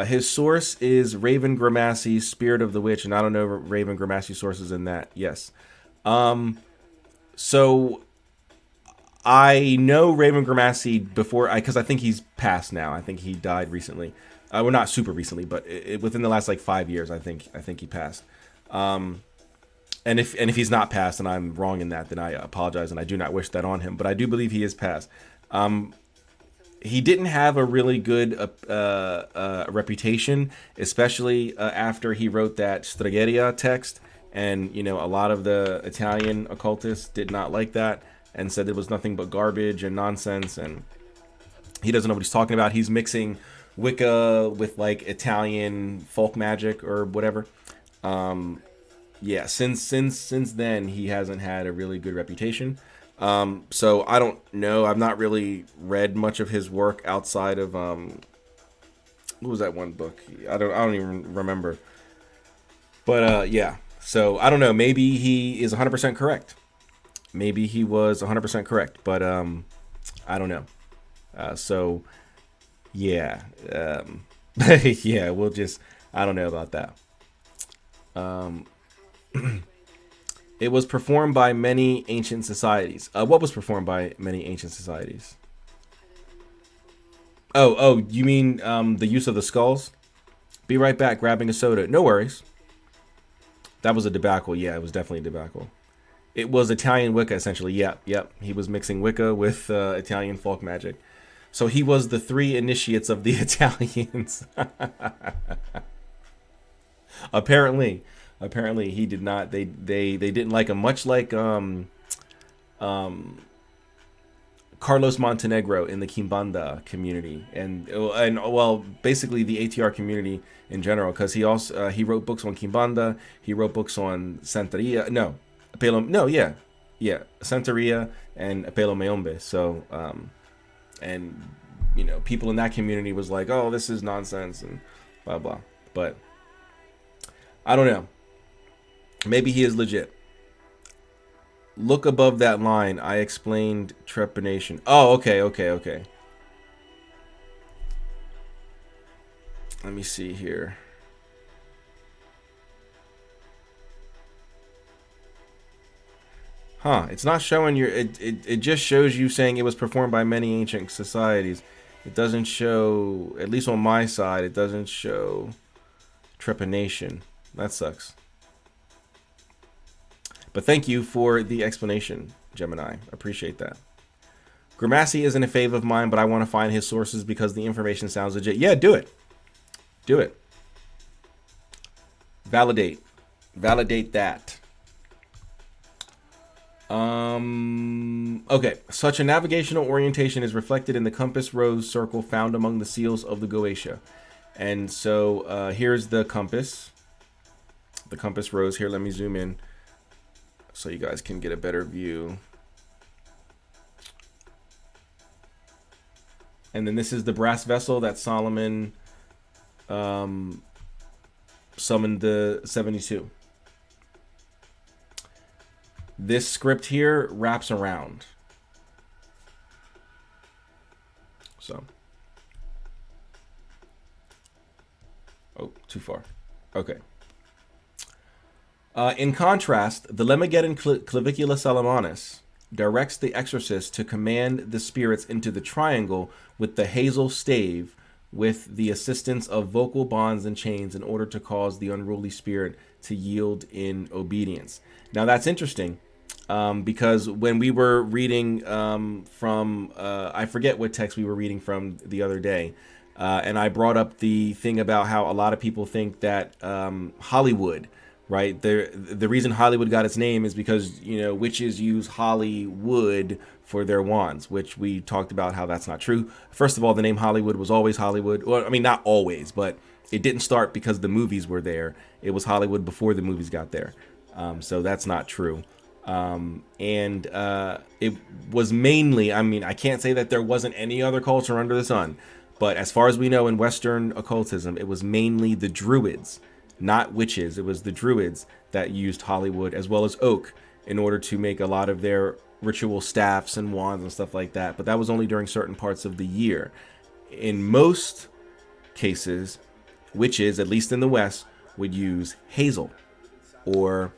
His source is Raven Grimassi's Spirit of the Witch, and I don't know Raven Grimassi's sources in that. Yes. So I know Raven Grimassi because I think he's passed now. I think he died recently. Well, not super recently, but within the last 5 years, I think he passed. And if he's not passed and I'm wrong in that, then I apologize and I do not wish that on him. But I do believe he is passed. He didn't have a really good reputation, especially after he wrote that Stregheria text. And, a lot of the Italian occultists did not like that and said it was nothing but garbage and nonsense. And he doesn't know what he's talking about. He's mixing Wicca with Italian folk magic or whatever. Yeah, since then, he hasn't had a really good reputation. So I don't know. I've not really read much of his work outside of what was that one book? I don't even remember. But yeah. So I don't know. Maybe he is 100% correct. Maybe he was 100% correct, but I don't know. So yeah. Yeah, I don't know about that. It was performed by many ancient societies. What was performed by many ancient societies? Oh, you mean the use of the skulls? Be right back, grabbing a soda. No worries. That was a debacle. Yeah, it was definitely a debacle. It was Italian Wicca, essentially. Yep. He was mixing Wicca with Italian folk magic. So he was the 3 initiates of the Italians. Apparently he did not. They didn't like him, much like Carlos Montenegro in the Kimbanda community, and well, basically the ATR community in general, because he also he wrote books on Kimbanda. He wrote books on Santeria. Santeria and Apelo Mayombe. So and people in that community was like, oh, this is nonsense and blah blah. But I don't know. Maybe he is legit. Look above that line. I explained trepanation. Oh, okay. Let me see here. It's not showing your... It just shows you saying it was performed by many ancient societies. It doesn't show... At least on my side, it doesn't show trepanation. That sucks. But thank you for the explanation, Gemini. Appreciate that. Grimassi isn't a fave of mine, but I want to find his sources because the information sounds legit. Yeah, do it. Do it. Validate that. Okay. Such a navigational orientation is reflected in the compass rose circle found among the seals of the Goetia. And so here's the compass. The compass rose here. Let me zoom in so you guys can get a better view. And then this is the brass vessel that Solomon summoned the 72. This script here wraps around. So. Oh, too far. Okay. In contrast, the Lemegeddon Clavicula Salomonis directs the exorcist to command the spirits into the triangle with the hazel stave with the assistance of vocal bonds and chains in order to cause the unruly spirit to yield in obedience. Now that's interesting because when we were reading from, I forget what text we were reading from the other day, and I brought up the thing about how a lot of people think that Hollywood, right? The reason Hollywood got its name is because, you know, witches use Hollywood for their wands, which we talked about how that's not true. First of all, the name Hollywood was always Hollywood. Well, I mean, not always, but it didn't start because the movies were there. It was Hollywood before the movies got there. So that's not true. It was mainly, I mean, I can't say that there wasn't any other culture under the sun, but as far as we know in Western occultism, it was mainly the Druids, not witches. It was the Druids that used Hollywood as well as oak in order to make a lot of their ritual staffs and wands and stuff like that. But that was only during certain parts of the year. In most cases, witches, at least in the West, would use hazel or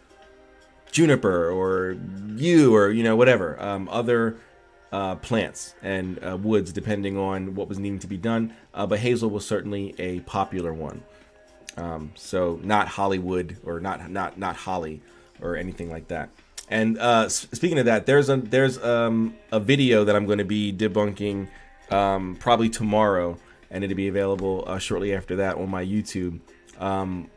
juniper or yew or, you know, whatever, other plants and woods, depending on what was needing to be done. But hazel was certainly a popular one. So not Hollywood or not Holly or anything like that. And speaking of that, there's a video that I'm going to be debunking probably tomorrow, and it'll be available shortly after that on my YouTube,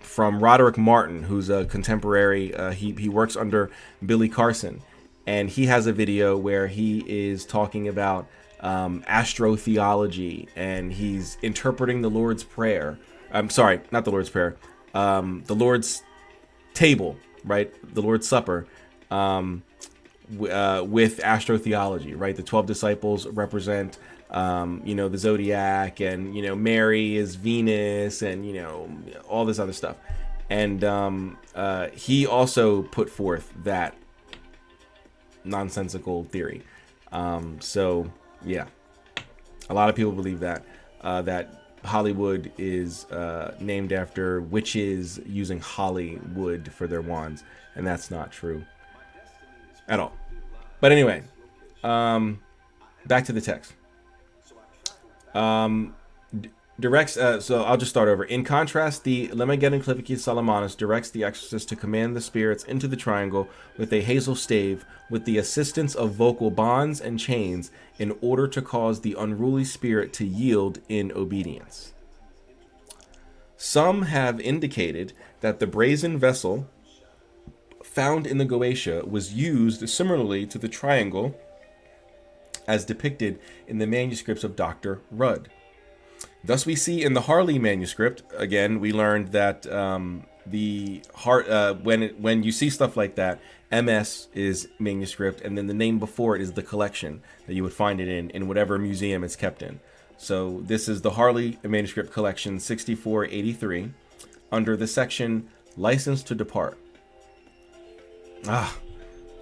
from Roderick Martin, who's a contemporary. He works under Billy Carson, and he has a video where he is talking about astrotheology, and he's interpreting the Lord's Prayer. I'm sorry, not the Lord's Prayer. The Lord's table, right? The Lord's Supper, with astrotheology, right? The 12 disciples represent, the zodiac, and, Mary is Venus, and, all this other stuff. And he also put forth that nonsensical theory. So, yeah, a lot of people believe that, that Hollywood is named after witches using holly wood for their wands, and that's not true at all. But anyway, back to the text. Directs. So I'll just start over. In contrast, the Lemegeddon Clavicula Salomonis directs the exorcist to command the spirits into the triangle with a hazel stave with the assistance of vocal bonds and chains in order to cause the unruly spirit to yield in obedience. Some have indicated that the brazen vessel found in the Goetia was used similarly to the triangle as depicted in the manuscripts of Dr. Rudd. Thus, we see in the Harley manuscript, again, we learned that when you see stuff like that, MS is manuscript, and then the name before it is the collection that you would find it in whatever museum it's kept in. So this is the Harley manuscript collection 6483 under the section License to Depart.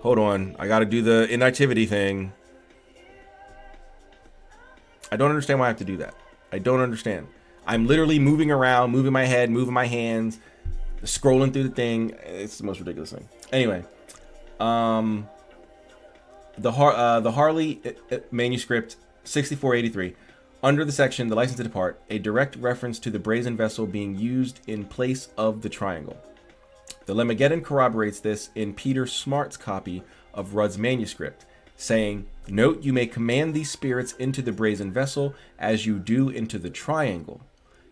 Hold on. I got to do the inactivity thing. I don't understand why I have to do that. I don't understand. I'm literally moving around, moving my head, moving my hands, scrolling through the thing. It's the most ridiculous thing. Anyway, the Harley manuscript 6483, under the section The License to Depart, a direct reference to the brazen vessel being used in place of the triangle. The Lemegeddon corroborates this in Peter Smart's copy of Rudd's manuscript, saying, "Note, you may command these spirits into the brazen vessel as you do into the triangle,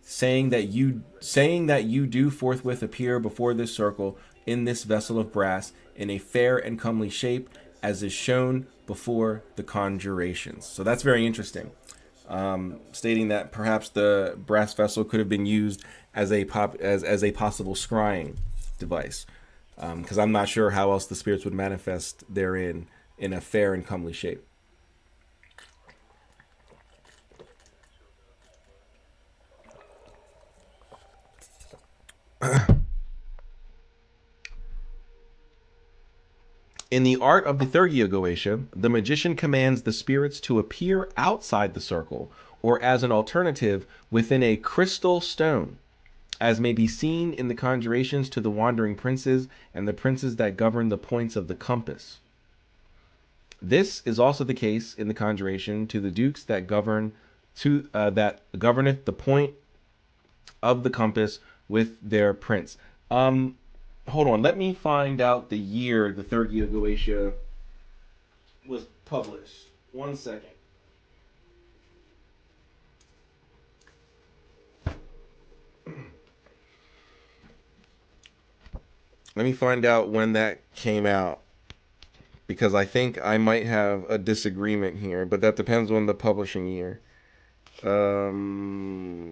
saying that you do forthwith appear before this circle in this vessel of brass in a fair and comely shape, as is shown before the conjurations. So that's very interesting. Stating that perhaps the brass vessel could have been used as as a possible scrying device, because I'm not sure how else the spirits would manifest therein in a fair and comely shape. In the art of the Thurgia Goetia, the magician commands the spirits to appear outside the circle, or as an alternative, within a crystal stone, as may be seen in the conjurations to the wandering princes and the princes that govern the points of the compass. This is also the case in the conjuration to the dukes that governeth the point of the compass with their prince. Um, Hold on, let me find out the year the Thurgia Goetia was published. 1 second. Let me find out when that came out because I think I might have a disagreement here, but that depends on the publishing year. Um,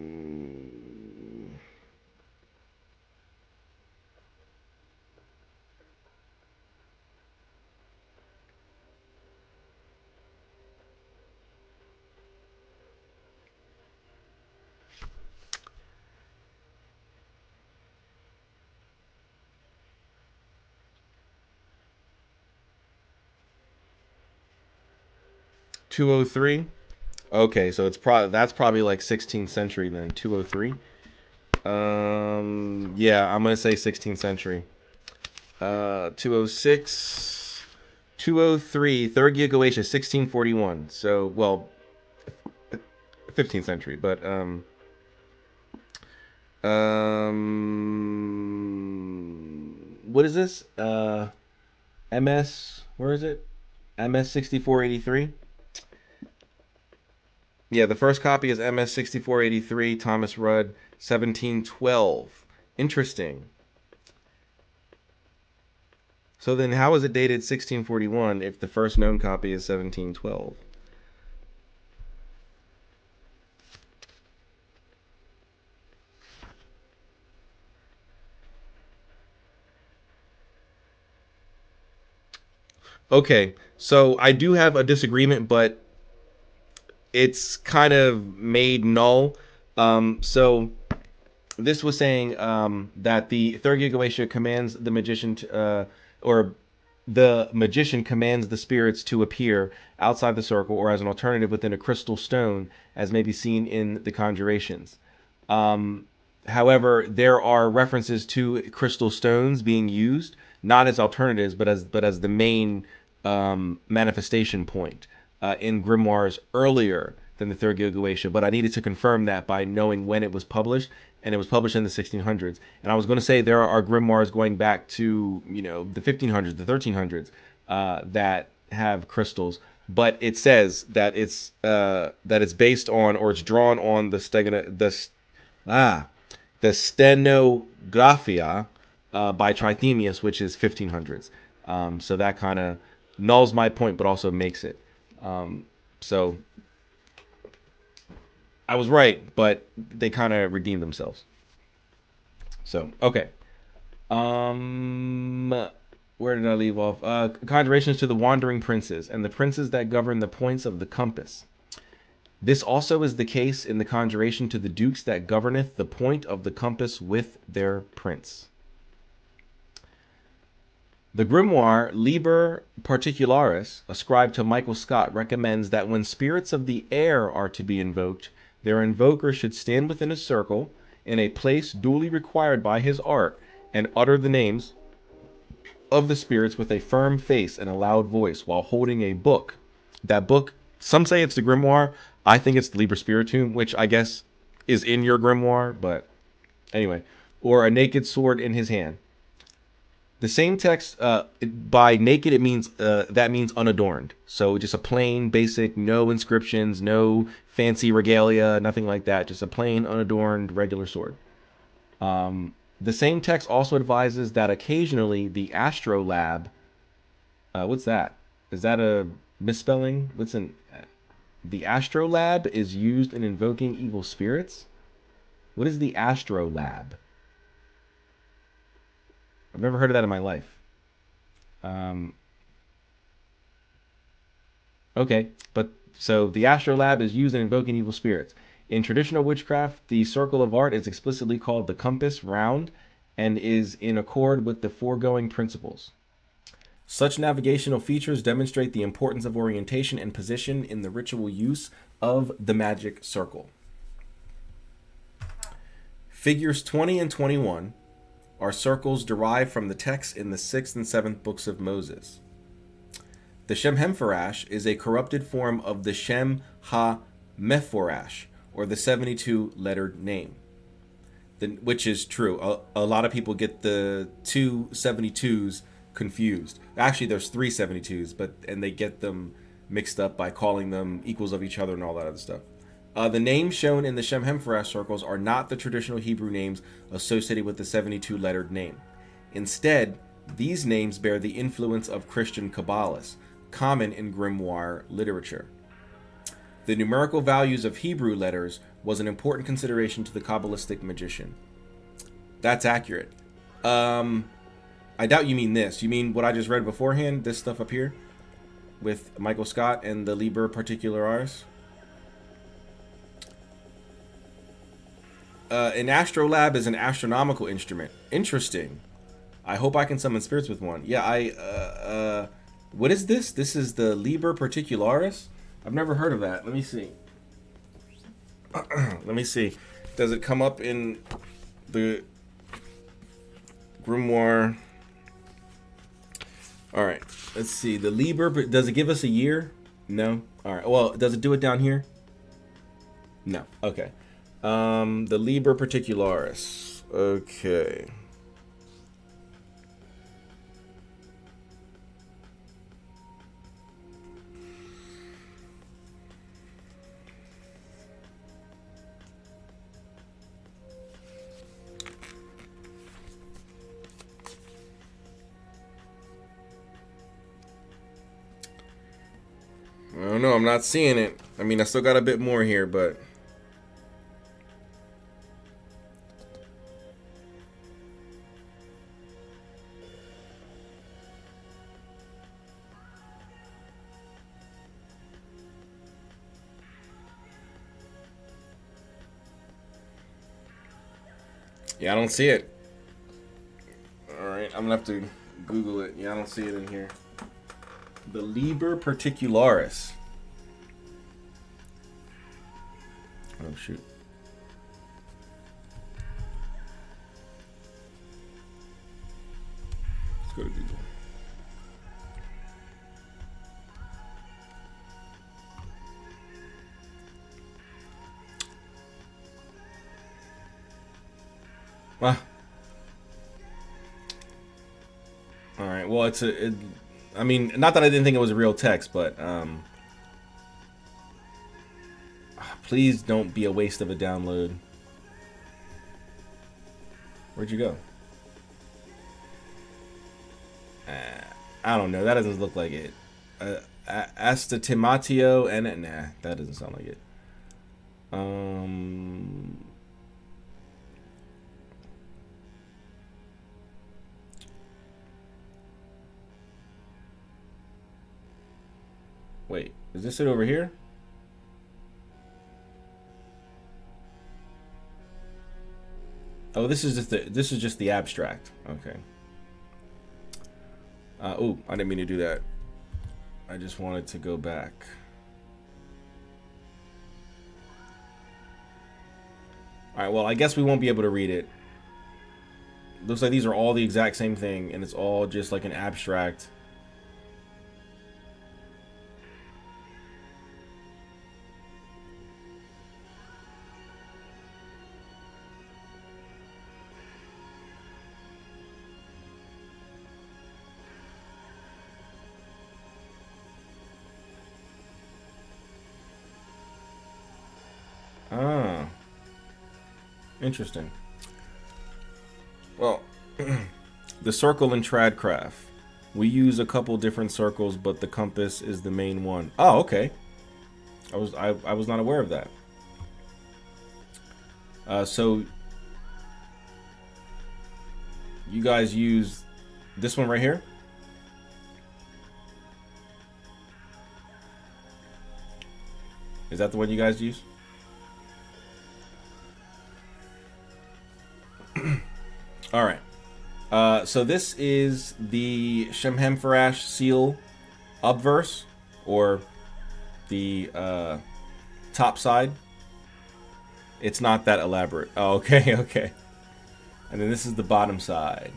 203. Okay, so that's probably like 16th century then. 203. Yeah, I'm gonna say 16th century. 206, 203, Third Goetia, 1641. So, well, 15th century, but what is this? MS, where is it? MS 6483. Yeah, the first copy is MS 6483, Thomas Rudd, 1712. Interesting. So then, how is it dated 1641 if the first known copy is 1712? Okay, so I do have a disagreement, but it's kind of made null. So this was saying that the third Gigawatia commands the magician or the magician commands the spirits to appear outside the circle or as an alternative within a crystal stone, as may be seen in the conjurations. Um, However, there are references to crystal stones being used not as alternatives, but as the main manifestation point in grimoires earlier than the Third Gilgamesh. But I needed to confirm that by knowing when it was published, and it was published in the 1600s. And I was going to say there are grimoires going back to the 1500s, the 1300s that have crystals, but it says that it's based on or it's drawn on Ah, the Stenographia by Trithemius, which is 1500s. So that kind of nulls my point, but also makes it. So I was right, but they kind of redeemed themselves. So okay. Um, where did I leave off? Conjurations to the wandering princes and the princes that govern the points of the compass. This also is the case in the conjuration to the dukes that governeth the point of the compass with their prince. The grimoire Liber Particularis, ascribed to Michael Scott, recommends that when spirits of the air are to be invoked, their invoker should stand within a circle in a place duly required by his art and utter the names of the spirits with a firm face and a loud voice while holding a book. That book, some say it's the grimoire. I think it's the Liber Spiritum, which I guess is in your grimoire, but anyway, or a naked sword in his hand. The same text, by naked, it means that means unadorned. So just a plain, basic, no inscriptions, no fancy regalia, nothing like that. Just a plain, unadorned, regular sword. The same text also advises that occasionally the astrolabe, what's that? Is that a misspelling? Listen, the astrolabe is used in invoking evil spirits. What is the astrolabe? I've never heard of that in my life. Um, okay, but so the astrolabe is used in invoking evil spirits. In traditional witchcraft, the circle of art is explicitly called the compass round and is in accord with the foregoing principles. Such navigational features demonstrate the importance of orientation and position in the ritual use of the magic circle. Figures 20 and 21 are circles derived from the texts in the 6th and 7th books of Moses. The Shem Hempharash is a corrupted form of the Shem Ha Mephorash, or the 72 lettered name. Which is true. A lot of people get the two 72s confused. Actually, there's three 72s, and they get them mixed up by calling them equals of each other and all that other stuff. The names shown in the Shem Hempharash circles are not the traditional Hebrew names associated with the 72 lettered name. Instead, these names bear the influence of Christian Kabbalists, common in grimoire literature. The numerical values of Hebrew letters was an important consideration to the Kabbalistic magician. That's accurate. I doubt you mean this. You mean what I just read beforehand? This stuff up here? With Michael Scott and the Liber Particularis? An astrolabe is an astronomical instrument. Interesting. I hope I can summon spirits with one. Yeah, what is this? This is the Liber Particularis? I've never heard of that. Let me see. Let me see. Does it come up in the Grimoire? All right. Let's see. The Liber. Does it give us a year? No. All right. Well, does it do it down here? No. Okay. The Liber Particularis. Okay. I don't know. I'm not seeing it. I mean, I still got a bit more here, but... yeah, I don't see it. Alright, I'm gonna have to Google it. Yeah, I don't see it in here. The Liber Particularis. Oh, shoot. Let's go to Google. Ah. Alright, well, I mean, not that I didn't think it was a real text, but please don't be a waste of a download. Where'd you go? I don't know. That doesn't look like it. Astatimatio and nah, that doesn't sound like it. Wait, is this it over here? Oh, this is just the abstract. Okay. Oh, I didn't mean to do that. I just wanted to go back. All right. Well, I guess we won't be able to read it. Looks like these are all the exact same thing, and it's all just like an abstract. Ah, interesting. Well, the circle in Tradcraft. We use a couple different circles, but the compass is the main one. Oh, okay. I was not aware of that. So you guys use this one right here? Is that the one you guys use? All right. So this is the Shemhem-Farash seal obverse, or the top side. It's not that elaborate. Oh, okay, okay. And then this is the bottom side.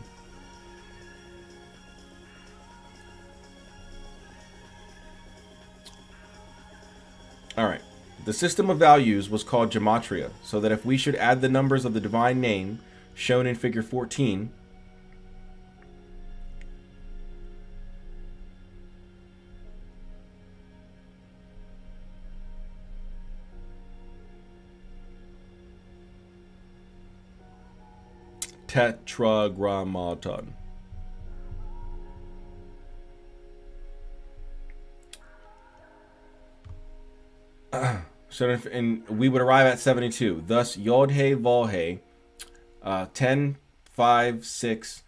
All right. The system of values was called gematria, so that if we should add the numbers of the divine name shown in figure 14, tetragrammaton. And we would arrive at 72. Thus, Yod He Vav He, 10, 5, 6,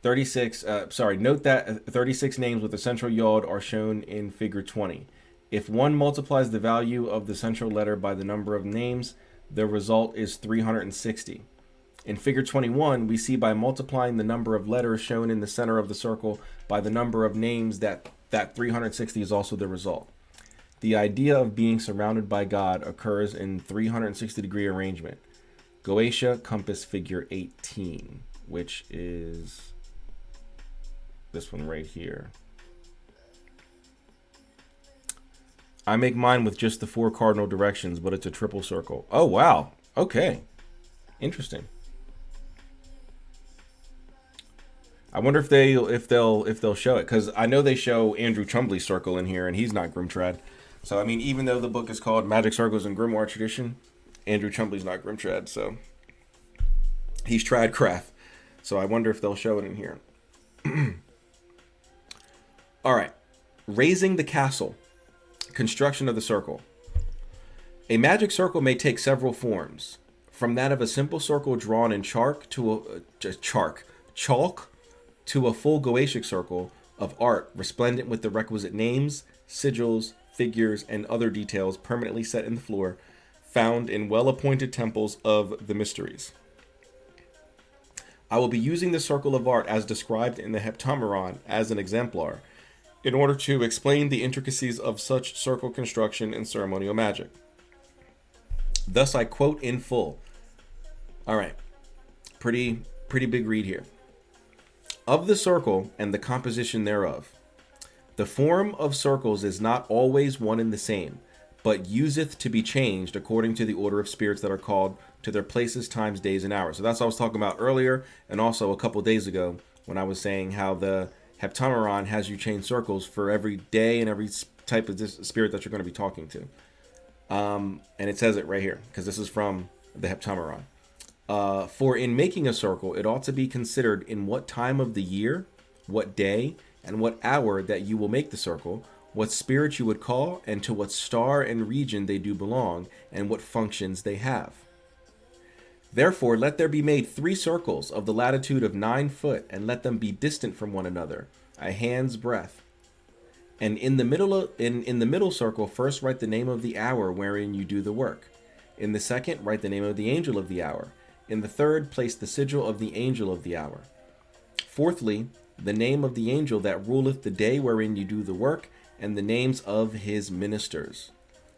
36. Note that 36 names with the central Yod are shown in figure 20. If one multiplies the value of the central letter by the number of names, the result is 360. In figure 21, we see by multiplying the number of letters shown in the center of the circle by the number of names that 360 is also the result. The idea of being surrounded by God occurs in 360-degree arrangement. Goetia compass figure 18, which is this one right here. I make mine with just the 4 cardinal directions, but it's a triple circle. Oh, wow. Okay. Interesting. I wonder if they'll show it, because I know they show Andrew Chumbley's circle in here, and he's not Grimtrad. So I mean, even though the book is called Magic Circles and Grimoire Tradition, Andrew Chumbley's not Grimtrad, so he's Tradcraft. So I wonder if they'll show it in here. All right, raising the castle, construction of the circle. A magic circle may take several forms, from that of a simple circle drawn in chalk to a full Goetic circle of art resplendent with the requisite names, sigils, figures, and other details permanently set in the floor, found in well-appointed temples of the mysteries. I will be using the circle of art as described in the Heptameron as an exemplar, in order to explain the intricacies of such circle construction in ceremonial magic. Thus I quote in full. All right, pretty big read here. Of the circle and the composition thereof. The form of circles is not always one and the same, but useth to be changed according to the order of spirits that are called to their places, times, days, and hours. So that's what I was talking about earlier, and also a couple days ago when I was saying how the Heptameron has you change circles for every day and every type of spirit that you're going to be talking to. And it says it right here, because this is from the Heptameron. For in making a circle, it ought to be considered in what time of the year, what day, and what hour that you will make the circle, what spirit you would call, and to what star and region they do belong, and what functions they have. Therefore, let there be made 3 circles of the latitude of 9 foot, and let them be distant from one another, a hand's breadth. And in the middle circle, first write the name of the hour wherein you do the work. In the second, write the name of the angel of the hour. In the third, place the sigil of the angel of the hour. Fourthly, the name of the angel that ruleth the day wherein you do the work, and the names of his ministers.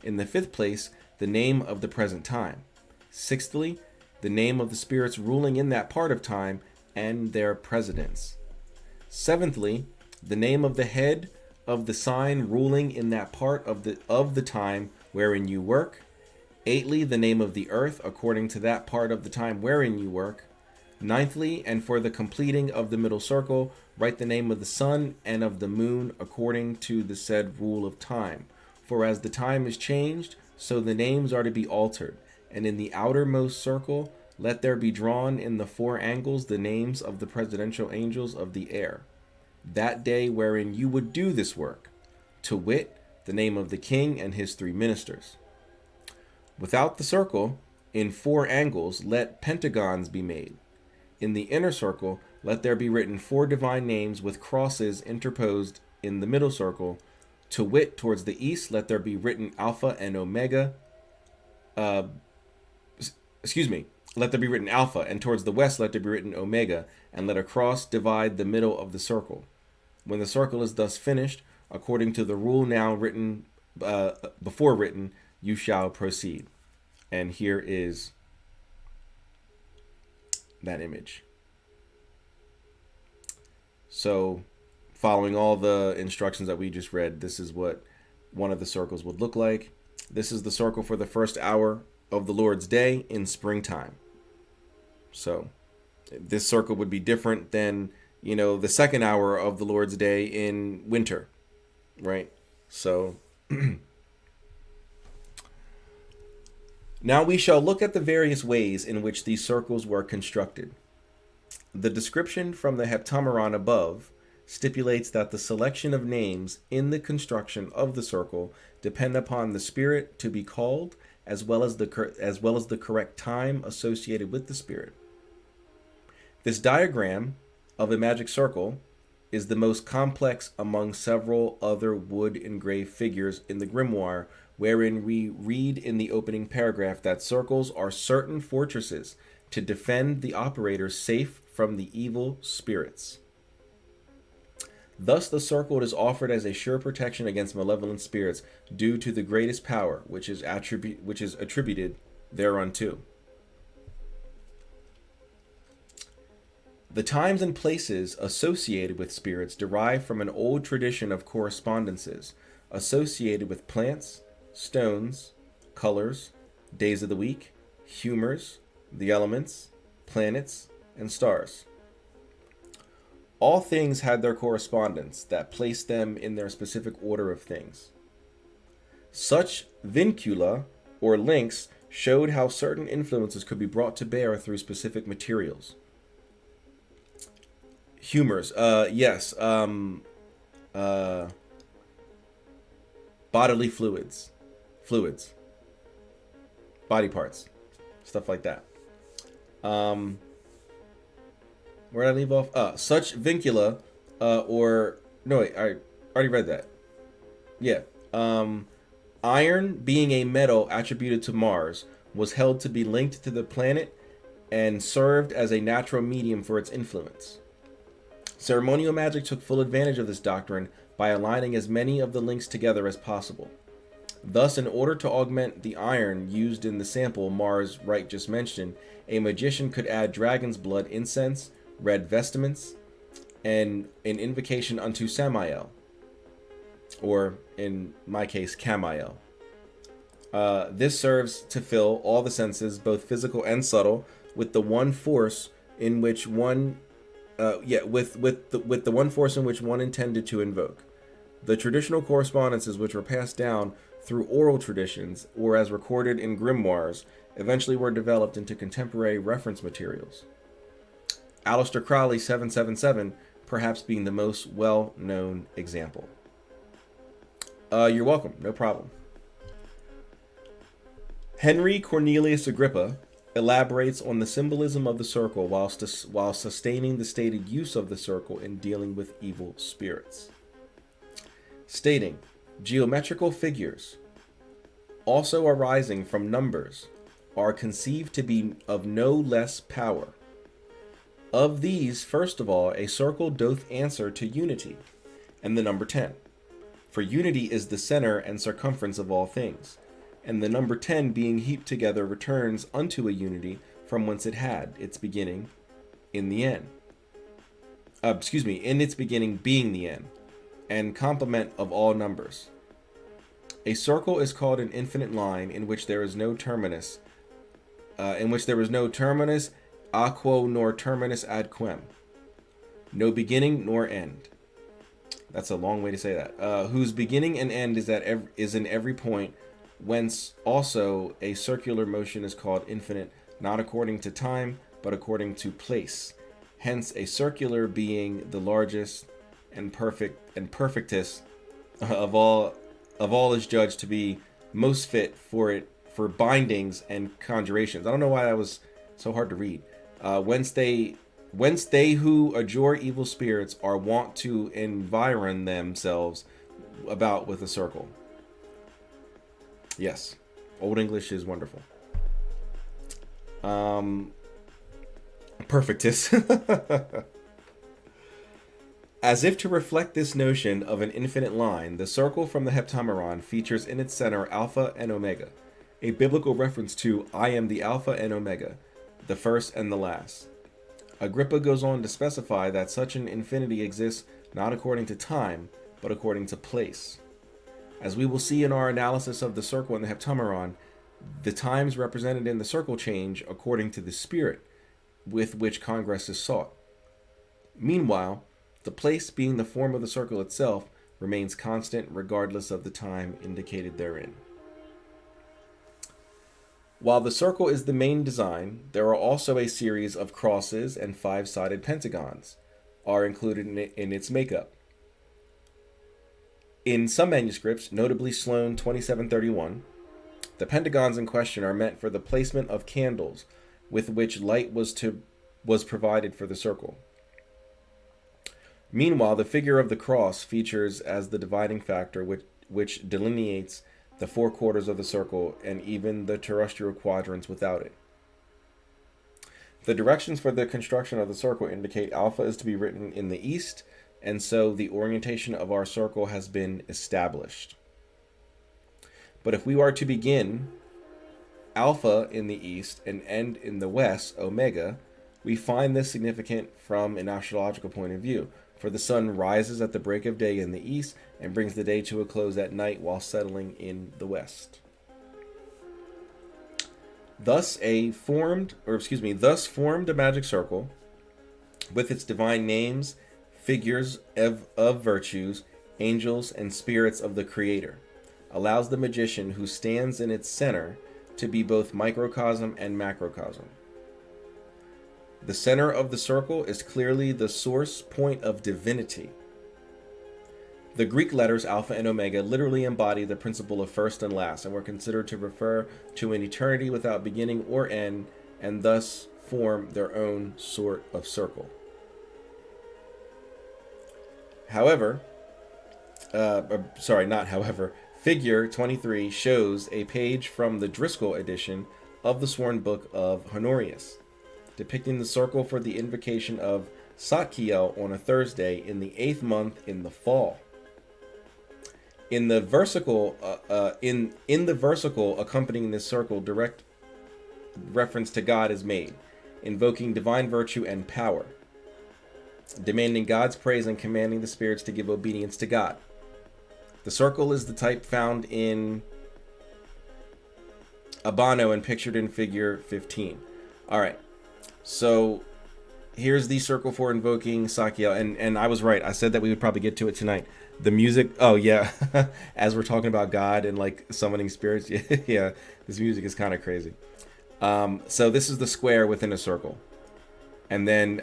In the fifth place, the name of the present time. Sixthly, the name of the spirits ruling in that part of time, and their presidents. Seventhly, the name of the head of the sign ruling in that part of the time wherein you work. Eighthly, the name of the earth according to that part of the time wherein you work. Ninthly, and for the completing of the middle circle, write the name of the sun and of the moon according to the said rule of time. For as the time is changed, so the names are to be altered. And in the outermost circle, let there be drawn in the 4 angles the names of the presidential angels of the air. that day wherein you would do this work, to wit, the name of the king and his 3 ministers. Without the circle, in 4 angles, let pentagons be made. In the inner circle, let there be written 4 divine names with crosses interposed in the middle circle. To wit, towards the east, let there be written Alpha and Omega. Let there be written Alpha, and towards the west, let there be written Omega, and let a cross divide the middle of the circle. When the circle is thus finished, according to the rule now written, before written, you shall proceed. And here is that image. So, following all the instructions that we just read, this is what one of the circles would look like. This is the circle for the first hour of the Lord's day in springtime. So, this circle would be different than, the second hour of the Lord's day in winter, right? So, now we shall look at the various ways in which these circles were constructed. The description from the Heptameron above stipulates that the selection of names in the construction of the circle depend upon the spirit to be called, as well as the correct time associated with the spirit. This diagram of a magic circle is the most complex among several other wood engraved figures in the grimoire, wherein we read in the opening paragraph that circles are certain fortresses to defend the operator safe from the evil spirits. Thus the circle is offered as a sure protection against malevolent spirits due to the greatest power which is attributed thereunto. The times and places associated with spirits derive from an old tradition of correspondences associated with plants, stones, colors, days of the week, humors, the elements, planets, and stars. All things had their correspondence that placed them in their specific order of things. Such vincula, or links, showed how certain influences could be brought to bear through specific materials. Humors, yes, bodily fluids, body parts, stuff like that. Where did I leave off? Such vincula, I already read that. Yeah. Iron, being a metal attributed to Mars, was held to be linked to the planet and served as a natural medium for its influence. Ceremonial magic took full advantage of this doctrine by aligning as many of the links together as possible. Thus, in order to augment the iron used in the sample Mars Wright just mentioned, a magician could add dragon's blood incense, red vestments, and an invocation unto Samael, or in my case, Camael. This serves to fill all the senses, both physical and subtle, with the one force in which one, with the one force in which one intended to invoke. The traditional correspondences which were passed down through oral traditions, or as recorded in grimoires, eventually were developed into contemporary reference materials. Aleister Crowley's 777 perhaps being the most well-known example. You're welcome, no problem. Henry Cornelius Agrippa elaborates on the symbolism of the circle while sustaining the stated use of the circle in dealing with evil spirits. Stating, geometrical figures, also arising from numbers, are conceived to be of no less power. Of these, first of all, a circle doth answer to unity, and the number 10. For unity is the center and circumference of all things, and the number 10 being heaped together returns unto a unity from whence it had its beginning in the end. In its beginning being the end, and complement of all numbers. A circle is called an infinite line in which there is no terminus, a quo nor terminus ad quem, no beginning nor end. That's a long way to say that. Whose beginning and end is in every point, whence also a circular motion is called infinite, not according to time, but according to place. Hence, a circular being the largest, and perfectest of all is judged to be most fit for bindings and conjurations. I don't know why that was so hard to read. Whence they who adjure evil spirits are wont to environ themselves about with a circle. Yes, Old English is wonderful. Perfectus. As if to reflect this notion of an infinite line, the circle from the Heptameron features in its center Alpha and Omega, a biblical reference to I am the Alpha and Omega, the first and the last. Agrippa goes on to specify that such an infinity exists not according to time, but according to place. As we will see in our analysis of the circle and the Heptameron, the times represented in the circle change according to the spirit with which congress is sought. Meanwhile, the place, being the form of the circle itself, remains constant regardless of the time indicated therein. While the circle is the main design, there are also a series of crosses and five-sided pentagons are included in its makeup. In some manuscripts, notably Sloane 2731, the pentagons in question are meant for the placement of candles with which light was provided for the circle. Meanwhile, the figure of the cross features as the dividing factor which delineates the four quarters of the circle and even the terrestrial quadrants without it. The directions for the construction of the circle indicate Alpha is to be written in the east, and so the orientation of our circle has been established. But if we are to begin Alpha in the east and end in the west, Omega, we find this significant from an astrological point of view, for the sun rises at the break of day in the east and brings the day to a close at night while settling in the west. Thus formed a magic circle with its divine names, figures of virtues, angels, and spirits of the Creator, allows the magician who stands in its center to be both microcosm and macrocosm. The center of the circle is clearly the source point of divinity. The Greek letters Alpha and Omega literally embody the principle of first and last, and were considered to refer to an eternity without beginning or end, and thus form their own sort of circle. Figure 23 shows a page from the Driscoll edition of the Sworn Book of Honorius, depicting the circle for the invocation of Satkiel on a Thursday in the 8th month in the fall. In the versicle accompanying this circle, direct reference to God is made, invoking divine virtue and power, demanding God's praise and commanding the spirits to give obedience to God. The circle is the type found in Abano and pictured in figure 15. All right. So here's the circle for invoking Sakiel, and I was right. I said that we would probably get to it tonight. The music, oh yeah, as we're talking about God and like summoning spirits, yeah, this music is kind of crazy. So this is the square within a circle, and then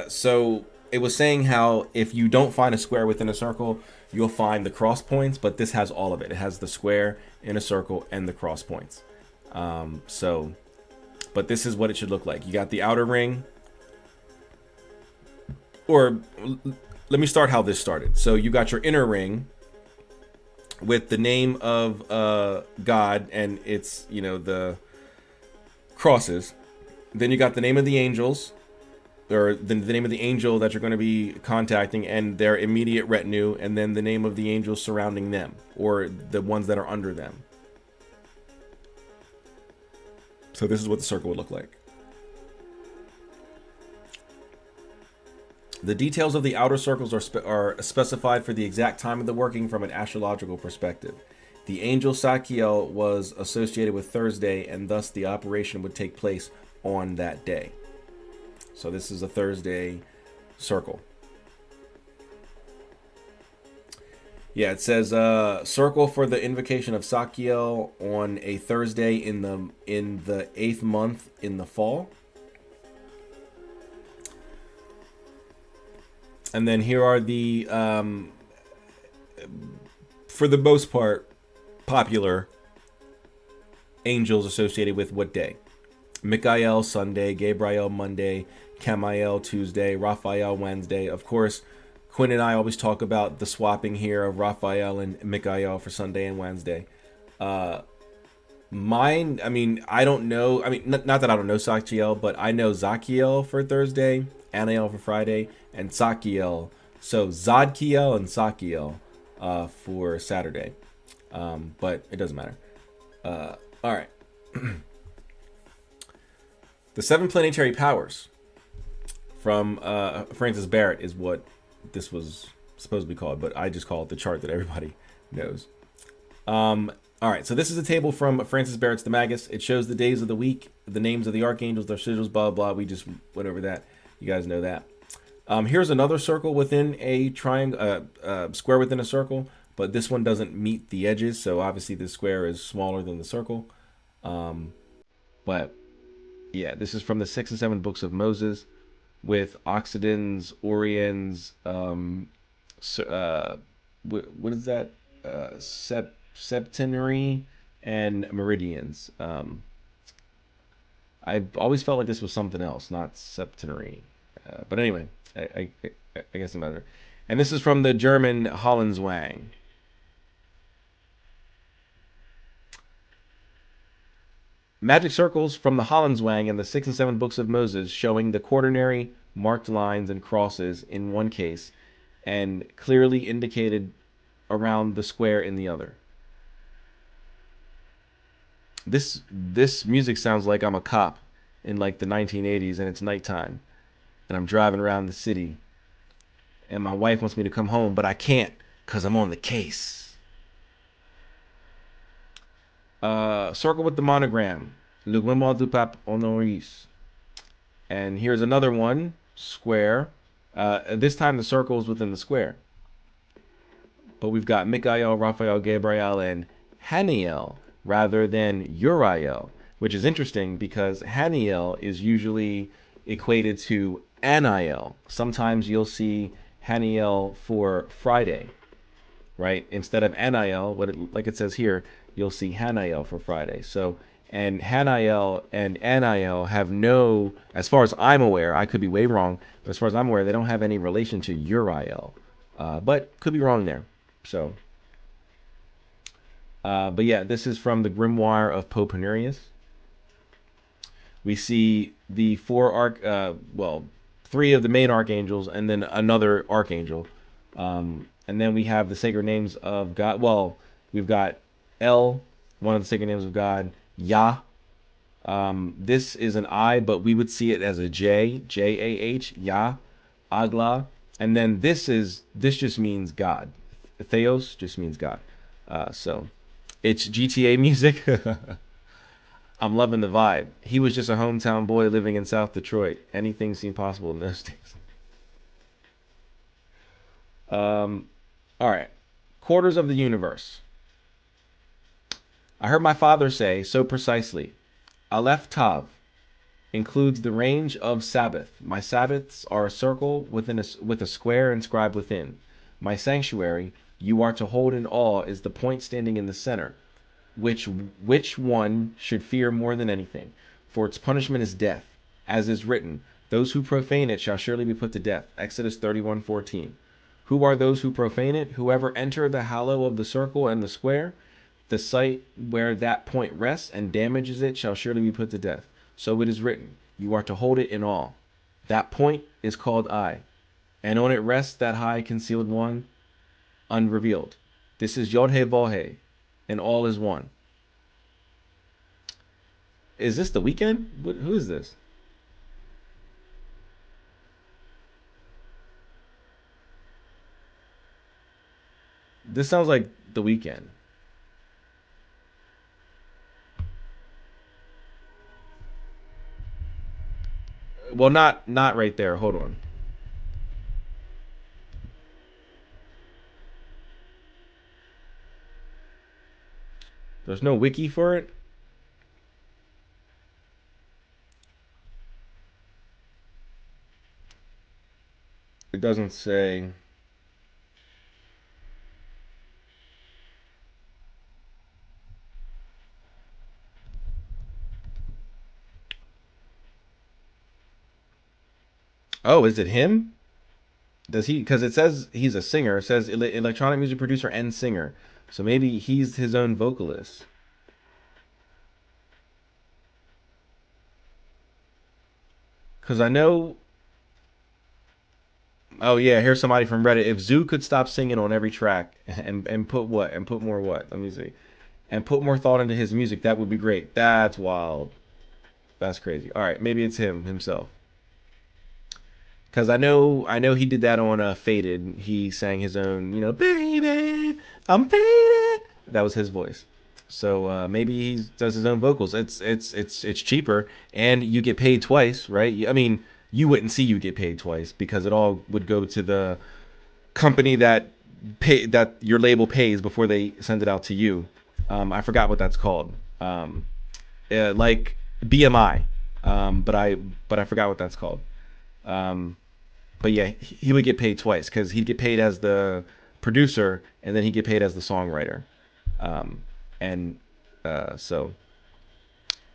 so it was saying how if you don't find a square within a circle, you'll find the cross points, but this has all of it. It has the square in a circle and the cross points. But this is what it should look like. You got the outer ring, or let me start how this started. So you got your inner ring with the name of God and it's, the crosses. Then you got the name of the angels, or the name of the angel that you're going to be contacting and their immediate retinue, and then the name of the angels surrounding them, or the ones that are under them. So this is what the circle would look like. The details of the outer circles are specified for the exact time of the working from an astrological perspective. The angel Sakiel was associated with Thursday, and thus the operation would take place on that day. So this is a Thursday circle. Yeah, it says circle for the invocation of Sakiel on a Thursday in the 8th month in the fall. And then here are the, for the most part, popular angels associated with what day. Michael Sunday, Gabriel Monday, Camiel Tuesday, Raphael Wednesday. Of course, Quinn and I always talk about the swapping here of Raphael and Michael for Sunday and Wednesday. Mine, I mean, I don't know. I mean, not that I don't know Sakiel, but I know Zakiel for Thursday, Anael for Friday, and Sakiel. So Zadkiel and Sakiel for Saturday. But it doesn't matter. All right. The seven planetary powers from Francis Barrett is what this was supposed to be called, but I just call it the chart that everybody knows. All right, so this is a table from Francis Barrett's The Magus. It shows the days of the week, the names of the archangels, their sigils, blah, blah. We just went over that. You guys know that. Here's another circle within a triangle, square within a circle, but this one doesn't meet the edges, so obviously the square is smaller than the circle. But yeah, this is from the 6 and 7 books of Moses with Oxidans, Oriens, what is that? Septenary and Meridians. I've always felt like this was something else, not septenary. But anyway, I guess it matters. And this is from the German Hollenswang. Magic circles from the Hollenswang and the 6 and 7 books of Moses showing the quaternary marked lines and crosses in one case and clearly indicated around the square in the other. This music sounds like I'm a cop in like the 1980s and it's nighttime and I'm driving around the city and my wife wants me to come home but I can't because I'm on the case. Circle with the monogram. Le Grimoire du Pape Honoris. And here's another one, square. This time the circle is within the square. But we've got Michael, Raphael, Gabriel, and Haniel rather than Uriel, which is interesting because Haniel is usually equated to Aniel. Sometimes you'll see Haniel for Friday, right? Instead of Aniel, like it says here, you'll see Haniel for Friday. So, and Haniel and Aniel have no, as far as I'm aware, I could be way wrong, but as far as I'm aware, they don't have any relation to Uriel. But could be wrong there. So, but yeah, this is from the Grimoire of Pope Honorius. We see the three of the main archangels, and then another archangel. And then we have the sacred names of God. Well, we've got El, one of the sacred names of God, Yah. This is an I, but we would see it as a J, Jah, Yah, Agla. And then this just means God. Theos just means God. So it's GTA music. I'm loving the vibe. He was just a hometown boy living in South Detroit. Anything seemed possible in those days. All right. Quarters of the universe. I heard my father say so precisely. Aleph Tav includes the range of Sabbath. My Sabbaths are a circle with a square inscribed within. My sanctuary, you are to hold in awe, is the point standing in the center, which one should fear more than anything, for its punishment is death, as is written, those who profane it shall surely be put to death. Exodus 31:14. Who are those who profane it? Whoever enter the hallow of the circle and the square, the site where that point rests, and damages it shall surely be put to death. So it is written, you are to hold it in awe. That point is called I, and on it rests that high concealed one, unrevealed. This is Yod He Vav He, and all is one. Is this the weekend? Who is this? This sounds like the weekend. Well, not right there. Hold on. There's no wiki for it. It doesn't say. Oh, is it him? Does he? Because it says he's a singer. It says electronic music producer and singer. So maybe he's his own vocalist. Because I know. Oh yeah, here's somebody from Reddit. If Zoo could stop singing on every track and put what and put more what? Let me see. And put more thought into his music, that would be great. That's wild. That's crazy. All right, maybe it's him himself. Because I know he did that on Faded. He sang his own, baby, I'm faded. That was his voice. So maybe he does his own vocals. It's cheaper, and you get paid twice, right? I mean, you wouldn't see you get paid twice because it all would go to the company that your label pays before they send it out to you. I forgot what that's called. Like BMI, but I forgot what that's called. Um, but yeah, he would get paid twice because he'd get paid as the producer and then he'd get paid as the songwriter. Um, and so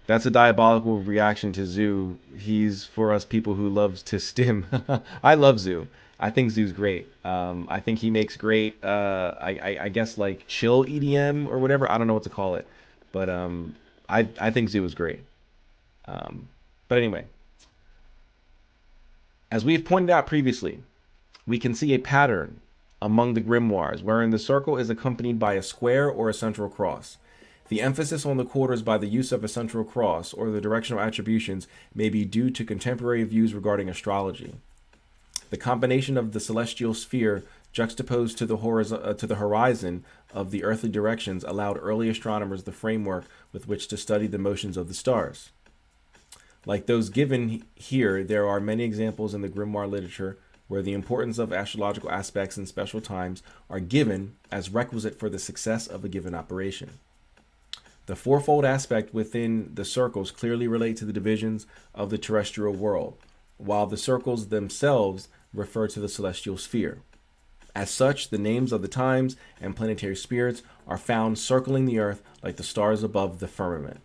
that's a diabolical reaction to Zoo. He's for us people who loves to stim. I love Zoo. I think Zoo's great. I think he makes great. I guess like chill EDM or whatever. I don't know what to call it, but I think Zoo is great. Um, but anyway, as we've pointed out previously, we can see a pattern among the grimoires wherein the circle is accompanied by a square or a central cross. The emphasis on the quarters by the use of a central cross or the directional attributions may be due to contemporary views regarding astrology. The combination of the celestial sphere juxtaposed to the horizon of the earthly directions allowed early astronomers the framework with which to study the motions of the stars. Like those given here, there are many examples in the grimoire literature where the importance of astrological aspects in special times are given as requisite for the success of a given operation. The fourfold aspect within the circles clearly relate to the divisions of the terrestrial world, while the circles themselves refer to the celestial sphere. As such, the names of the times and planetary spirits are found circling the earth like the stars above the firmament.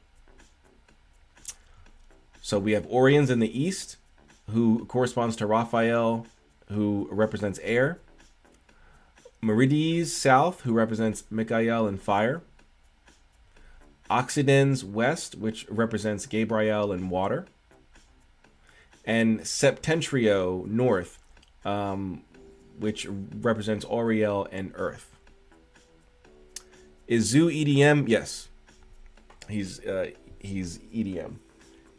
So we have Orions in the east, who corresponds to Raphael, who represents air. Merides south, who represents Michael and fire. Occidens west, which represents Gabriel and water. And Septentrio north, which represents Auriel and earth. Is Zoo EDM? Yes, he's EDM.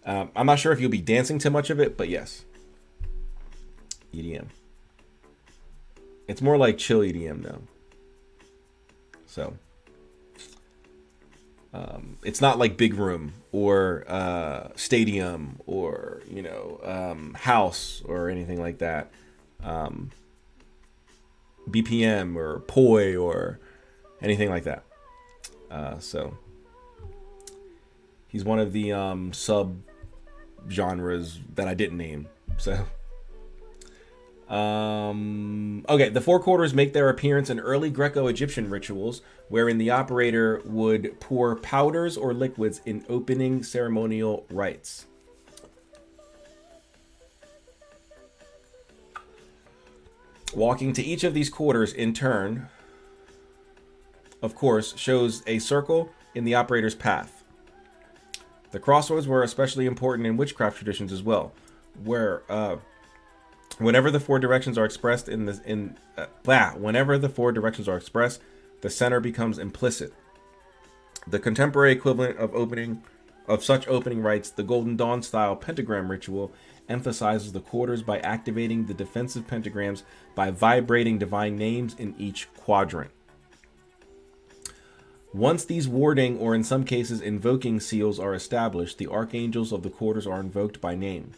I'm not sure if you'll be dancing to much of it, but yes, EDM. It's more like chill EDM though. So it's not like Big Room or Stadium or House or anything like that. BPM or Poi or anything like that. So he's one of the sub genres that I didn't name. So okay, the four quarters make their appearance in early Greco-Egyptian rituals, wherein the operator would pour powders or liquids in opening ceremonial rites. Walking to each of these quarters in turn, of course, shows a circle in the operator's path. The crossroads were especially important in witchcraft traditions as well, where whenever the four directions are expressed whenever the four directions are expressed, the center becomes implicit. The contemporary equivalent of such opening rites, the Golden Dawn style pentagram ritual, emphasizes the quarters by activating the defensive pentagrams by vibrating divine names in each quadrant. Once these warding, or in some cases invoking seals are established, the archangels of the quarters are invoked by name.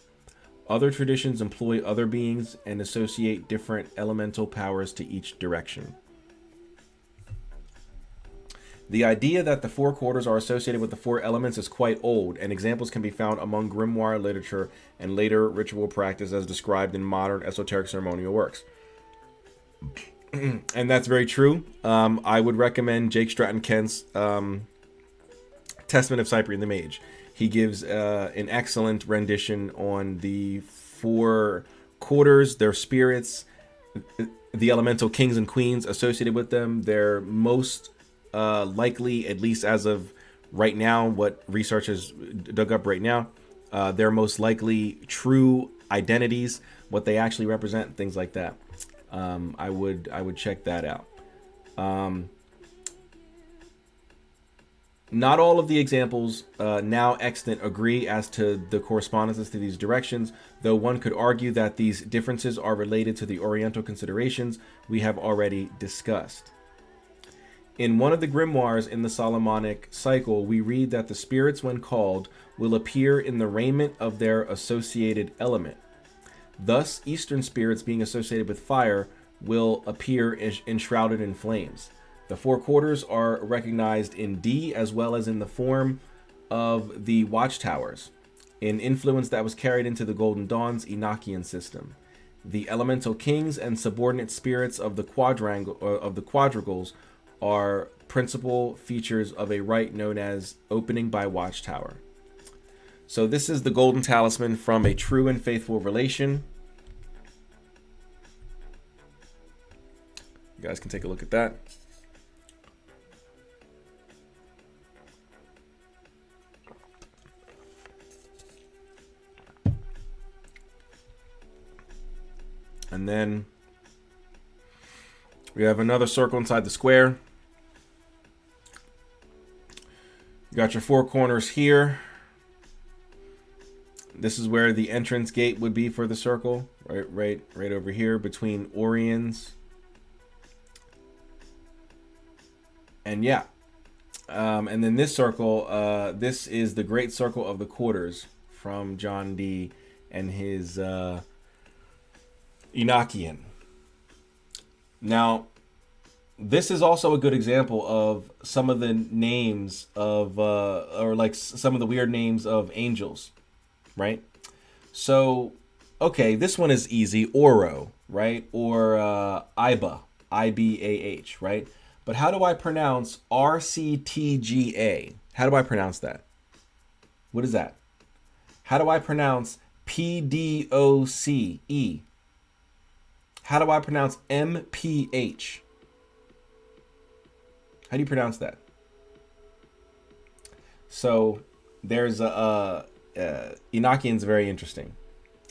Other traditions employ other beings and associate different elemental powers to each direction. The idea that the four quarters are associated with the four elements is quite old, and examples can be found among grimoire literature and later ritual practice as described in modern esoteric ceremonial works. And that's very true. I would recommend Jake Stratton Kent's Testament of Cyprian the Mage. He gives an excellent rendition on the four quarters, their spirits, the elemental kings and queens associated with them, their most likely, at least as of right now, what research has dug up right now, their most likely true identities, what they actually represent, things like that. I would check that out. Not all of the examples now extant agree as to the correspondences to these directions, though one could argue that these differences are related to the Oriental considerations we have already discussed. In one of the grimoires in the Solomonic cycle, we read that the spirits, when called, will appear in the raiment of their associated element. Thus, Eastern spirits being associated with fire will appear enshrouded in flames. The four quarters are recognized in D as well as in the form of the watchtowers, an influence that was carried into the Golden Dawn's Enochian system. The elemental kings and subordinate spirits of the quadrigles are principal features of a rite known as opening by watchtower. So this is the golden talisman from A True and Faithful Relation. You guys can take a look at that. And then we have another circle inside the square. You got your four corners here. This is where the entrance gate would be for the circle, right over here between Orions. And yeah, and then this circle, this is the Great Circle of the Quarters from John Dee and his Enochian. Now, this is also a good example of some of the names of, or like some of the weird names of angels, right? So, okay, this one is easy, Oro, right? Or Iba, I-B-A-H, right? But how do I pronounce R-C-T-G-A? How do I pronounce that? What is that? How do I pronounce P-D-O-C-E? How do I pronounce M-P-H? How do you pronounce that? So there's Enochian's very interesting.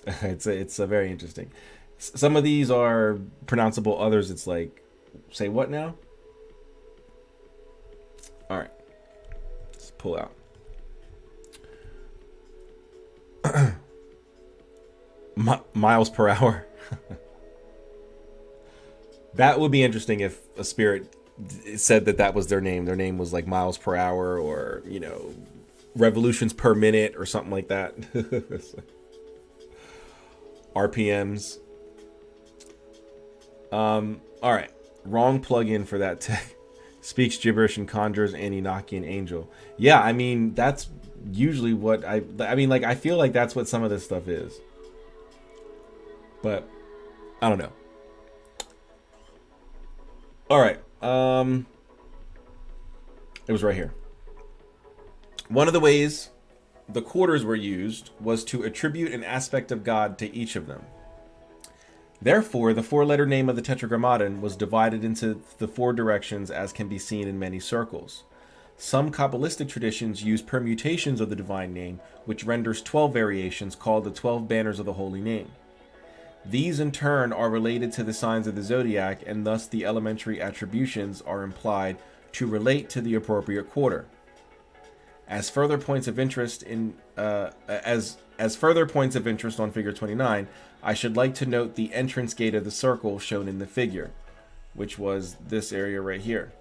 it's a very interesting. Some of these are pronounceable. Others, it's like, say what now? All right, let's pull out. Miles per hour. That would be interesting if a spirit said that was their name. Their name was like miles per hour, or revolutions per minute, or something like that. RPMs. All right, wrong plug-in for that tech. Speaks gibberish and conjures an Enochian angel. Yeah, I mean that's usually what I mean. Like I feel like that's what some of this stuff is, but I don't know. All right. It was right here. One of the ways the quarters were used was to attribute an aspect of God to each of them. Therefore, the four-letter name of the Tetragrammaton was divided into the four directions, as can be seen in many circles. Some Kabbalistic traditions use permutations of the divine name, which renders 12 variations called the 12 banners of the holy name. These in turn are related to the signs of the zodiac, and thus the elementary attributions are implied to relate to the appropriate quarter. As further points of interest on figure 29, I should like to note the entrance gate of the circle shown in the figure, which was this area right here.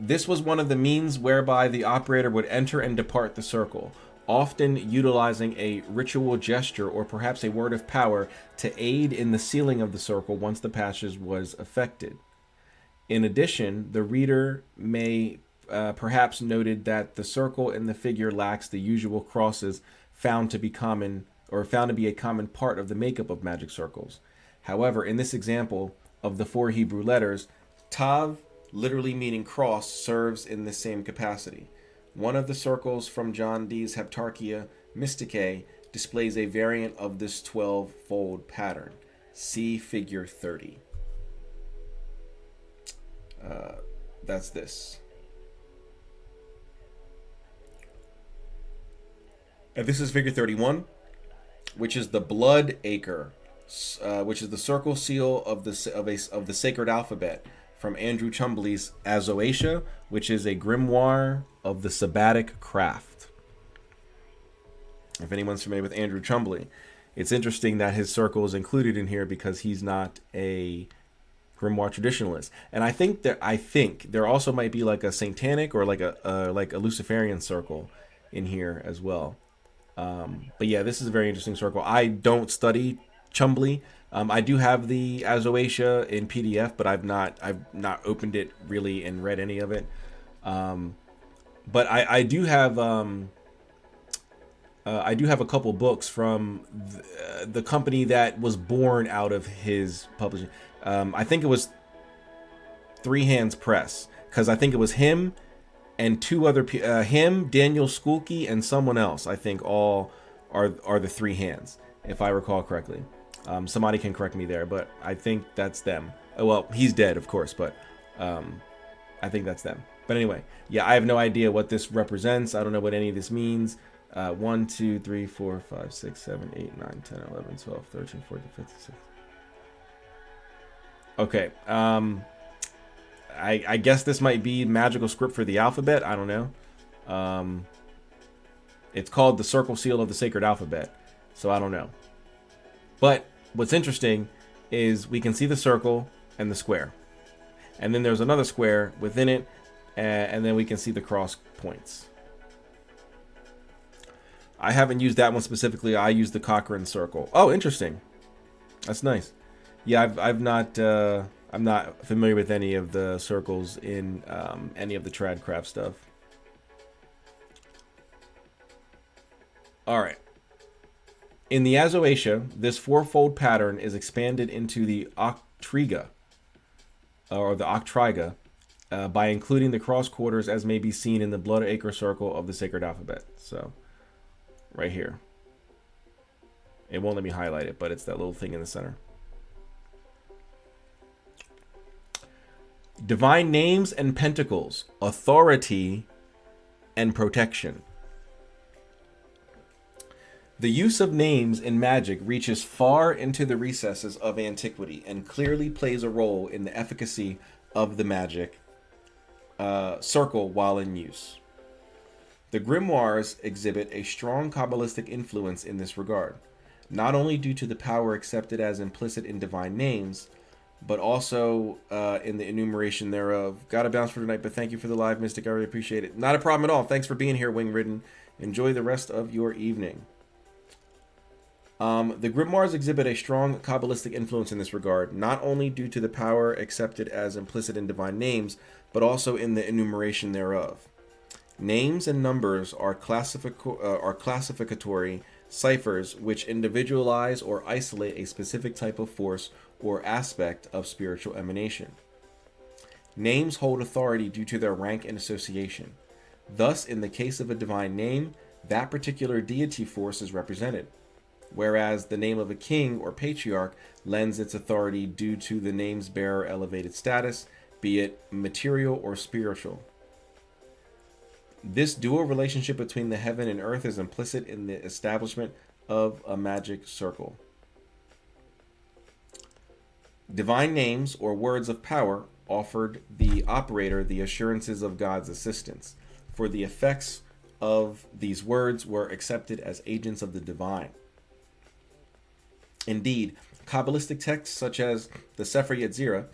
This was one of the means whereby the operator would enter and depart the circle, often utilizing a ritual gesture or perhaps a word of power to aid in the sealing of the circle once the passage was effected. In addition, the reader may perhaps noted that the circle in the figure lacks the usual crosses found to be common or found to be a common part of the makeup of magic circles. However, in this example of the 4 Hebrew letters, Tav, literally meaning cross, serves in the same capacity. One of the circles from John Dee's Heptarchia Mysticae displays a variant of this 12-fold pattern. See figure 30. That's this. And this is figure 31, which is the blood acre, which is the circle seal of the sacred alphabet from Andrew Chumbley's Azoatia, which is a grimoire of the sabbatic craft. If anyone's familiar with Andrew Chumbley, it's interesting that his circle is included in here because he's not a grimoire traditionalist. And I think there also might be like a satanic or like a Luciferian circle in here as well. But yeah, this is a very interesting circle. I don't study Chumbley. I do have the Azoatia in PDF, but I've not opened it really and read any of it. But I do have a couple books from the company that was born out of his publishing. I think it was Three Hands Press, because I think it was him and two other him, Daniel Skulke, and someone else. I think all are the Three Hands, if I recall correctly. Somebody can correct me there, but I think that's them. Well, he's dead, of course, but I think that's them. But anyway, yeah, I have no idea what this represents. I don't know what any of this means. 1, 2, 3, 4, 5, 6, 7, 8, 9, 10, 11, 12, 13, 14, 15, 16. Okay. I guess this might be magical script for the alphabet. I don't know. It's called the Circle Seal of the Sacred Alphabet. So I don't know. But what's interesting is we can see the circle and the square. And then there's another square within it. And then we can see the cross points. I haven't used that one specifically. I used the Cochrane circle. Oh, interesting. That's nice. Yeah, I'm not familiar with any of the circles in any of the Tradcraft stuff. All right. In the Azoatia, this fourfold pattern is expanded into the octriga, or the octriga, by including the cross quarters as may be seen in the blood acre circle of the sacred alphabet. So, right here. It won't let me highlight it, but it's that little thing in the center. Divine names and pentacles, authority and protection. The use of names in magic reaches far into the recesses of antiquity and clearly plays a role in the efficacy of the magic circle while in use. The grimoires exhibit a strong Kabbalistic influence in this regard, not only due to the power accepted as implicit in divine names, but also in the enumeration thereof. Gotta bounce for tonight, but thank you for the live, Mystic. I really appreciate it. Not a problem at all. Thanks for being here, Wing Ridden. Enjoy the rest of your evening. The grimoires exhibit a strong Kabbalistic influence in this regard, not only due to the power accepted as implicit in divine names, but also in the enumeration thereof. Names and numbers are classificatory ciphers which individualize or isolate a specific type of force or aspect of spiritual emanation. Names hold authority due to their rank and association. Thus, in the case of a divine name, that particular deity force is represented, whereas the name of a king or patriarch lends its authority due to the name's bearer elevated status, be it material or spiritual. This dual relationship between the heaven and earth is implicit in the establishment of a magic circle. Divine names or words of power offered the operator the assurances of God's assistance, for the effects of these words were accepted as agents of the divine. Indeed, Kabbalistic texts such as the Sefer Yetzirah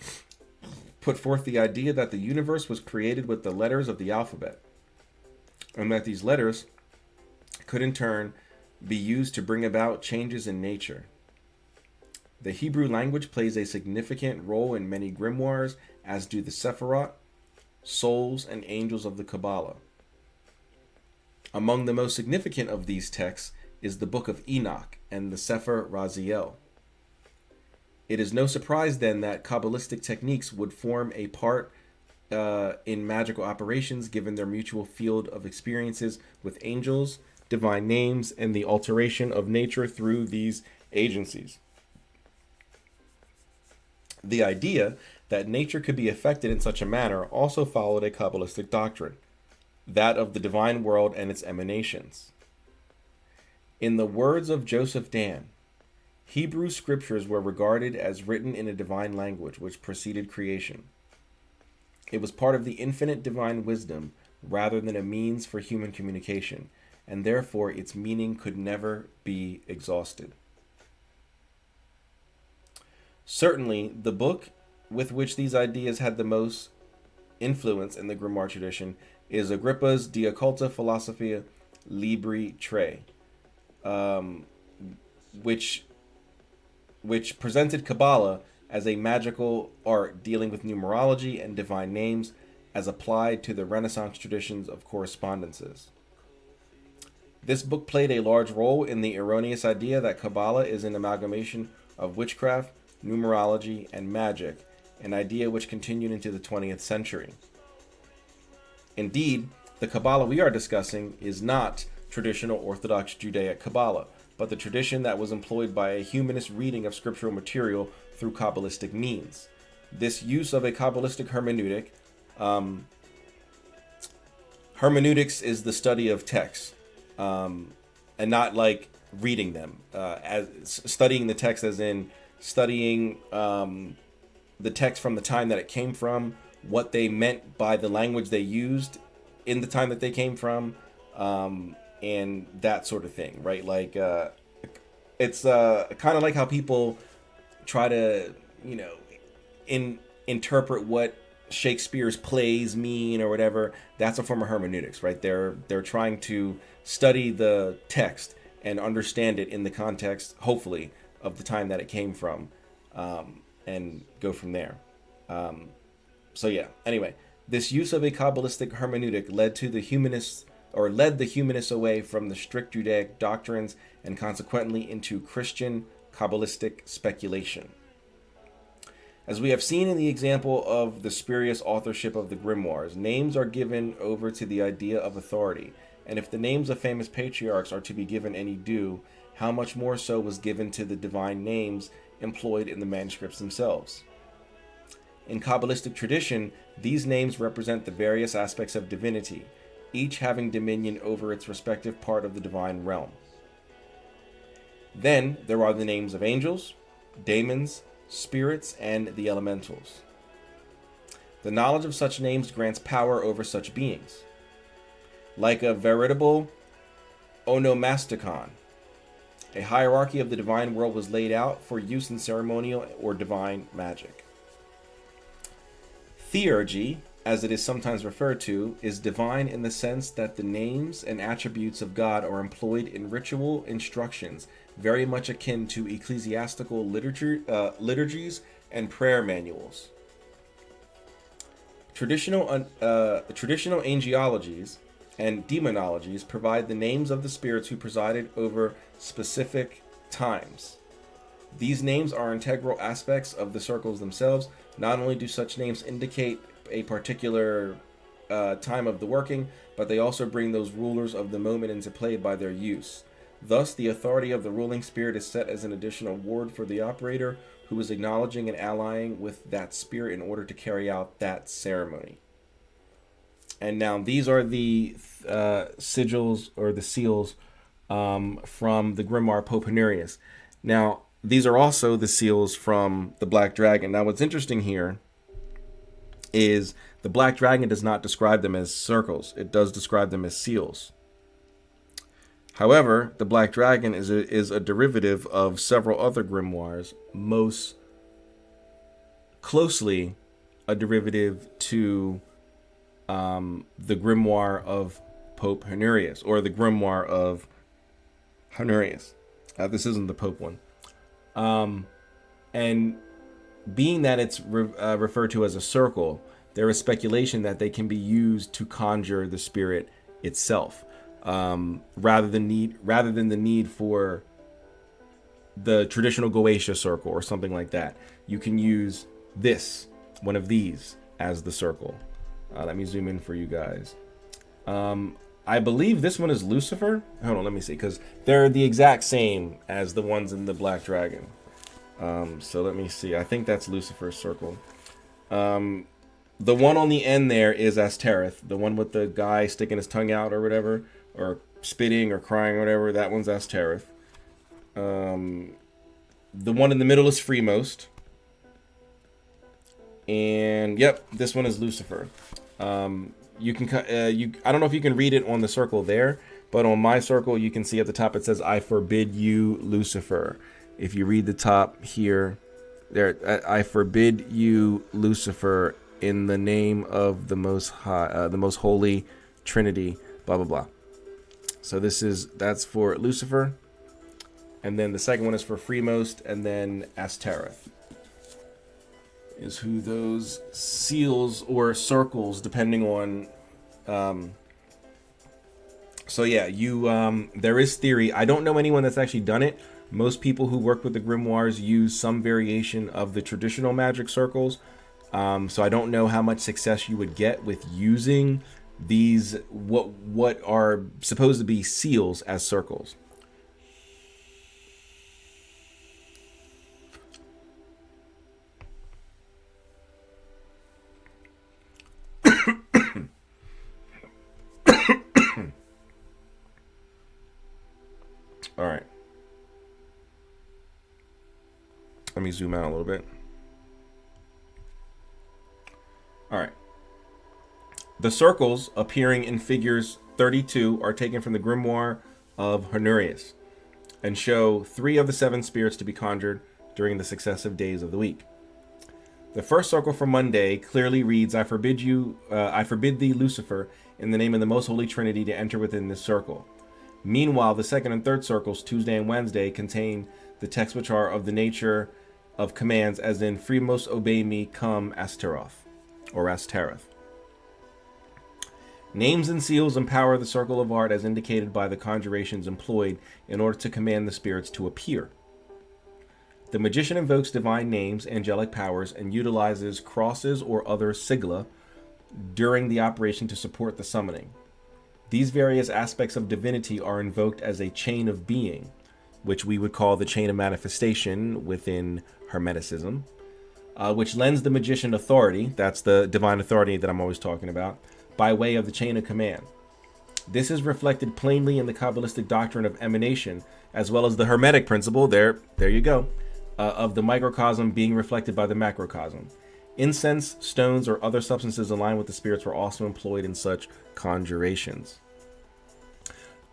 put forth the idea that the universe was created with the letters of the alphabet, and that these letters could in turn be used to bring about changes in nature. The Hebrew language plays a significant role in many grimoires, as do the Sephirot, souls, and angels of the Kabbalah. Among the most significant of these texts is the Book of Enoch and the Sefer Raziel. It is no surprise then that Kabbalistic techniques would form a part in magical operations given their mutual field of experiences with angels, divine names, and the alteration of nature through these agencies. The idea that nature could be affected in such a manner also followed a Kabbalistic doctrine, that of the divine world and its emanations. In the words of Joseph Dan, Hebrew scriptures were regarded as written in a divine language which preceded creation. It was part of the infinite divine wisdom rather than a means for human communication, and therefore its meaning could never be exhausted. Certainly, the book with which these ideas had the most influence in the Grimoire tradition is Agrippa's De Occulta Philosophia Libri Tre, which presented Kabbalah as a magical art dealing with numerology and divine names as applied to the Renaissance traditions of correspondences. This book played a large role in the erroneous idea that Kabbalah is an amalgamation of witchcraft, numerology, and magic, an idea which continued into the 20th century. Indeed, the Kabbalah we are discussing is not traditional Orthodox Judaic Kabbalah, but the tradition that was employed by a humanist reading of scriptural material through Kabbalistic means. This use of a Kabbalistic hermeneutic, hermeneutics is the study of texts, and not like reading them, as studying the text as in studying the text from the time that it came from, what they meant by the language they used in the time that they came from, and that sort of thing, right? Like, it's kind of like how people try to, interpret what Shakespeare's plays mean or whatever. That's a form of hermeneutics, right? They're trying to study the text and understand it in the context, hopefully, of the time that it came from, and go from there. So yeah, anyway, this use of a Kabbalistic hermeneutic led the humanists away from the strict Judaic doctrines and consequently into Christian Kabbalistic speculation. As we have seen in the example of the spurious authorship of the grimoires, names are given over to the idea of authority, and if the names of famous patriarchs are to be given any due, how much more so was given to the divine names employed in the manuscripts themselves. In Kabbalistic tradition, these names represent the various aspects of divinity, each having dominion over its respective part of the divine realm. Then there are the names of angels, daemons, spirits, and the elementals. The knowledge of such names grants power over such beings. Like a veritable onomasticon, a hierarchy of the divine world was laid out for use in ceremonial or divine magic. Theurgy, as it is sometimes referred to, is divine in the sense that the names and attributes of God are employed in ritual instructions, very much akin to ecclesiastical liturgies and prayer manuals. Traditional angelologies and demonologies provide the names of the spirits who presided over specific times. These names are integral aspects of the circles themselves. Not only do such names indicate a particular time of the working, but they also bring those rulers of the moment into play by their use. Thus, the authority of the ruling spirit is set as an additional ward for the operator, who is acknowledging and allying with that spirit in order to carry out that ceremony. And now these are the sigils or the seals from the Grimoire Pope Honorius. Now, these are also the seals from the Black Dragon. Now, what's interesting here is the Black Dragon does not describe them as circles. It does describe them as seals. However, the Black Dragon is a derivative of several other grimoires, most closely a derivative to the Grimoire of Pope Honorius, or the Grimoire of Honorius. This isn't the Pope one. And being that it's referred to as a circle, there is speculation that they can be used to conjure the spirit itself, rather than the need for the traditional Goetia circle or something like that. You can use one of these, as the circle. Let me zoom in for you guys. I believe this one is Lucifer. Hold on, let me see, because they're the exact same as the ones in the Black Dragon. So let me see. I think that's Lucifer's circle. The one on the end there is Astereth. The one with the guy sticking his tongue out or whatever, or spitting or crying or whatever, that one's Astereth. The one in the middle is Freemost. And yep, this one is Lucifer. You can I don't know if you can read it on the circle there, but on my circle you can see at the top it says, "I forbid you, Lucifer." If you read the top here, there, "I forbid you, Lucifer, in the name of the Most High, the Most Holy Trinity." Blah blah blah. So that's for Lucifer, and then the second one is for Freemost, and then Astereth is who those seals or circles, depending on. So yeah, there is theory. I don't know anyone that's actually done it. Most people who work with the grimoires use some variation of the traditional magic circles. So I don't know how much success you would get with using these what are supposed to be seals as circles. All right. Let me zoom out a little bit. All right. The circles appearing in figures 32 are taken from the Grimoire of Honorius and show 3 of the 7 spirits to be conjured during the successive days of the week. The first circle for Monday clearly reads, I forbid thee, Lucifer, in the name of the Most Holy Trinity, to enter within this circle." Meanwhile, the second and third circles, Tuesday and Wednesday, contain the texts which are of the nature of commands, as in, "Freemost obey me, come Asteroth," or Astereth. Names and seals empower the circle of art as indicated by the conjurations employed in order to command the spirits to appear. The magician invokes divine names, angelic powers, and utilizes crosses or other sigilla during the operation to support the summoning. These various aspects of divinity are invoked as a chain of being, which we would call the chain of manifestation within Hermeticism, which lends the magician authority, that's the divine authority that I'm always talking about, by way of the chain of command. This is reflected plainly in the Kabbalistic doctrine of emanation, as well as the Hermetic principle, there you go, of the microcosm being reflected by the macrocosm. Incense, stones, or other substances aligned with the spirits were also employed in such conjurations.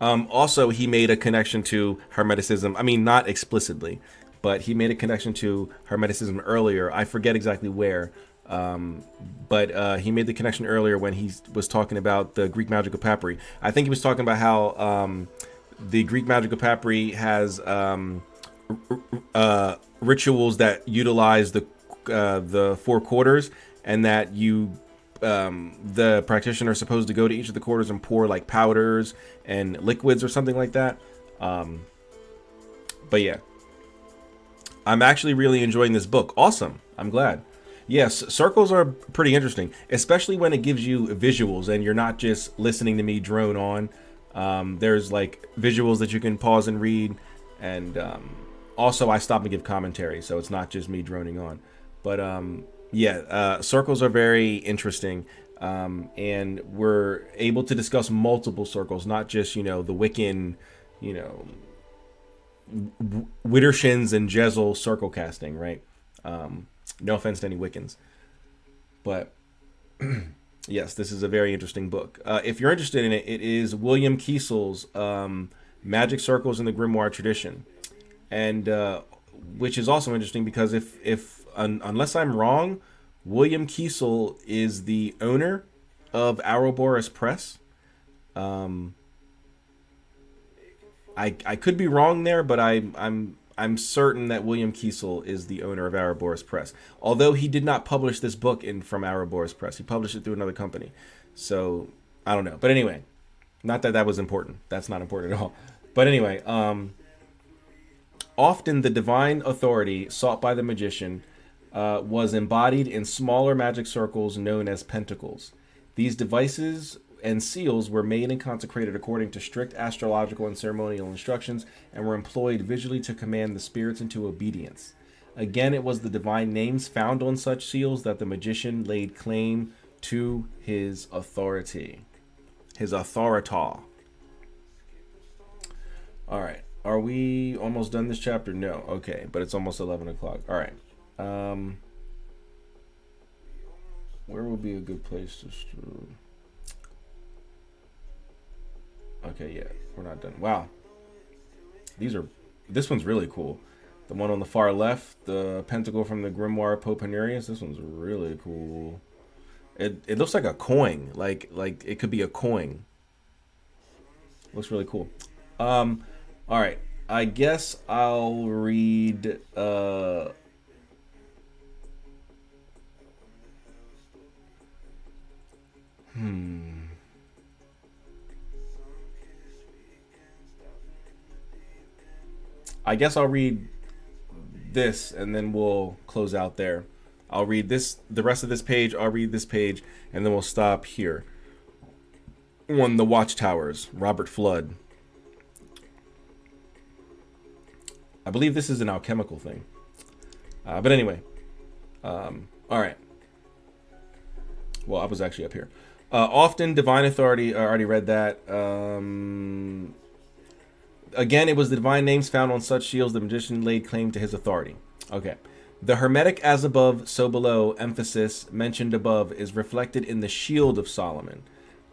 Also, he made a connection to Hermeticism. I mean, not explicitly, but he made a connection to Hermeticism earlier. I forget exactly where, but he made the connection earlier when he was talking about the Greek magical papyri. I think he was talking about how the Greek magical papyri has rituals that utilize the 4 quarters, and that the practitioner is supposed to go to each of the quarters and pour like powders and liquids or something like that. But yeah, I'm actually really enjoying this book. Awesome. I'm glad. Yes, circles are pretty interesting, especially when it gives you visuals and you're not just listening to me drone on. There's like visuals that you can pause and read, and also I stop and give commentary, so it's not just me droning on. But circles are very interesting, and we're able to discuss multiple circles, not just, the Wiccan, Widdershins and Jezzel circle casting, right? No offense to any Wiccans, but yes, this is a very interesting book. If you're interested in it, it is William Kiesel's Magic Circles in the Grimoire Tradition, and which is also interesting because unless I'm wrong, William Kiesel is the owner of Ouroboros Press. I could be wrong there, but I'm I'm certain that William Kiesel is the owner of Ouroboros Press. Although he did not publish this book from Ouroboros Press. He published it through another company. So, I don't know. But anyway, not that that was important. That's not important at all. But anyway, often the divine authority sought by the magician was embodied in smaller magic circles known as pentacles. These devices and seals were made and consecrated according to strict astrological and ceremonial instructions and were employed visually to command the spirits into obedience. Again, it was the divine names found on such seals that the magician laid claim to his authority. His authorita. All right. Are we almost done this chapter? No. Okay. But it's almost 11 o'clock. All right. Where would be a good place to start? Okay, yeah, we're not done. Wow. This one's really cool. The one on the far left, the pentacle from the Grimoire Pope Honorius, this one's really cool. It looks like a coin, like it could be a coin. Looks really cool. All right, I guess I'll read I guess I'll read this and then we'll close out there. I'll read the rest of this page, I'll read this page, and then we'll stop here. On the Watchtowers, Robert Flood. I believe this is an alchemical thing. But anyway. All right. Well, I was actually up here. Often divine authority, I already read that. Again, it was the divine names found on such shields the magician laid claim to his authority. Okay. The hermetic as above, so below emphasis mentioned above is reflected in the shield of Solomon,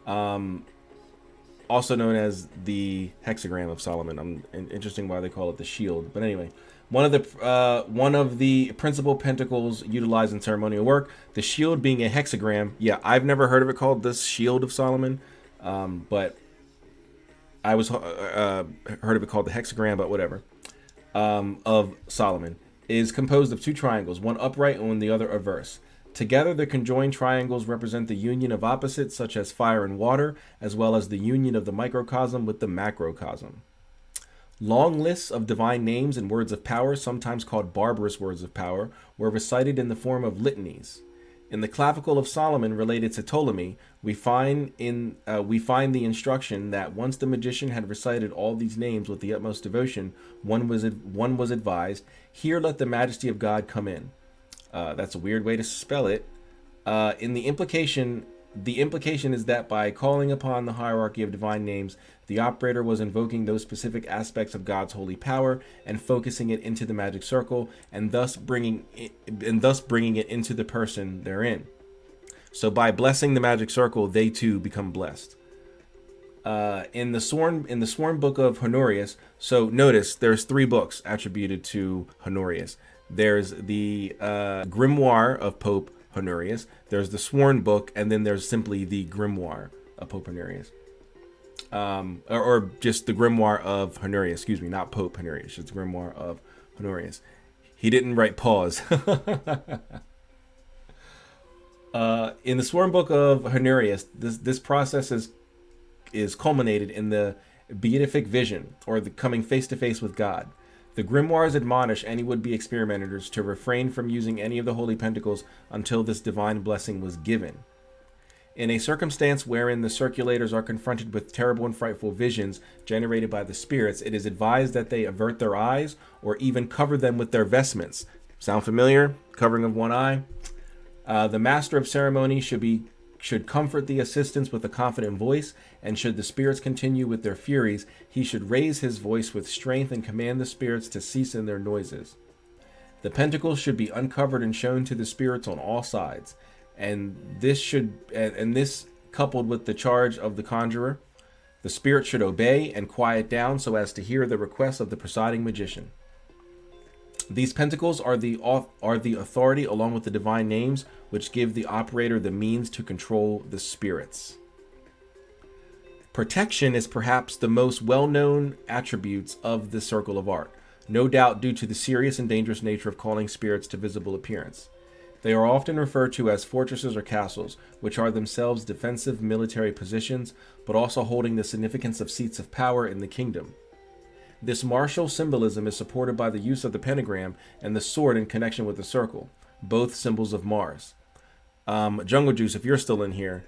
also known as the hexagram of Solomon. Interesting why they call it the shield. But anyway, one of the principal pentacles utilized in ceremonial work, the shield being a hexagram. Yeah, I've never heard of it called the shield of Solomon, but I was heard of it called the hexagram, but whatever. Of Solomon is composed of two triangles, one upright and the other averse. Together, the conjoined triangles represent the union of opposites such as fire and water, as well as the union of the microcosm with the macrocosm. Long lists of divine names and words of power, sometimes called barbarous words of power, were recited in the form of litanies. In the clavicle of Solomon related to Ptolemy, we find the instruction that once the magician had recited all these names with the utmost devotion, one was advised, "Here let the majesty of God come in." That's a weird way to spell it. The implication is that by calling upon the hierarchy of divine names, the operator was invoking those specific aspects of God's holy power and focusing it into the magic circle, and thus bringing it into the person therein. So by blessing the magic circle, they too become blessed. In the sworn book of Honorius, so notice there's 3 books attributed to Honorius. There's the Grimoire of Pope Honorius, there's the sworn book, and then there's simply the Grimoire of Pope Honorius. Or just the Grimoire of Honorius, excuse me, not Pope Honorius, it's the Grimoire of Honorius. He didn't write pause. In the sworn book of Honorius, this process is culminated in the beatific vision, or the coming face to face with God. The grimoires admonish any would-be experimenters to refrain from using any of the holy pentacles until this divine blessing was given. In a circumstance wherein the circulators are confronted with terrible and frightful visions generated by the spirits, it is advised that they avert their eyes or even cover them with their vestments. Sound familiar? Covering of one eye? The master of ceremony should comfort the assistants with a confident voice, and should the spirits continue with their furies, he should raise his voice with strength and command the spirits to cease in their noises. The pentacles should be uncovered and shown to the spirits on all sides, and this coupled with the charge of the conjurer, the spirit should obey and quiet down so as to hear the requests of the presiding magician. These pentacles are the authority along with the divine names, which give the operator the means to control the spirits. Protection is perhaps the most well-known attributes of the circle of art. no doubt due to the serious and dangerous nature of calling spirits to visible appearance. They are often referred to as fortresses or castles, which are themselves defensive military positions, but also holding the significance of seats of power in the kingdom. This martial symbolism is supported by the use of the pentagram and the sword in connection with the circle, both symbols of Mars. Jungle Juice, if you're still in here,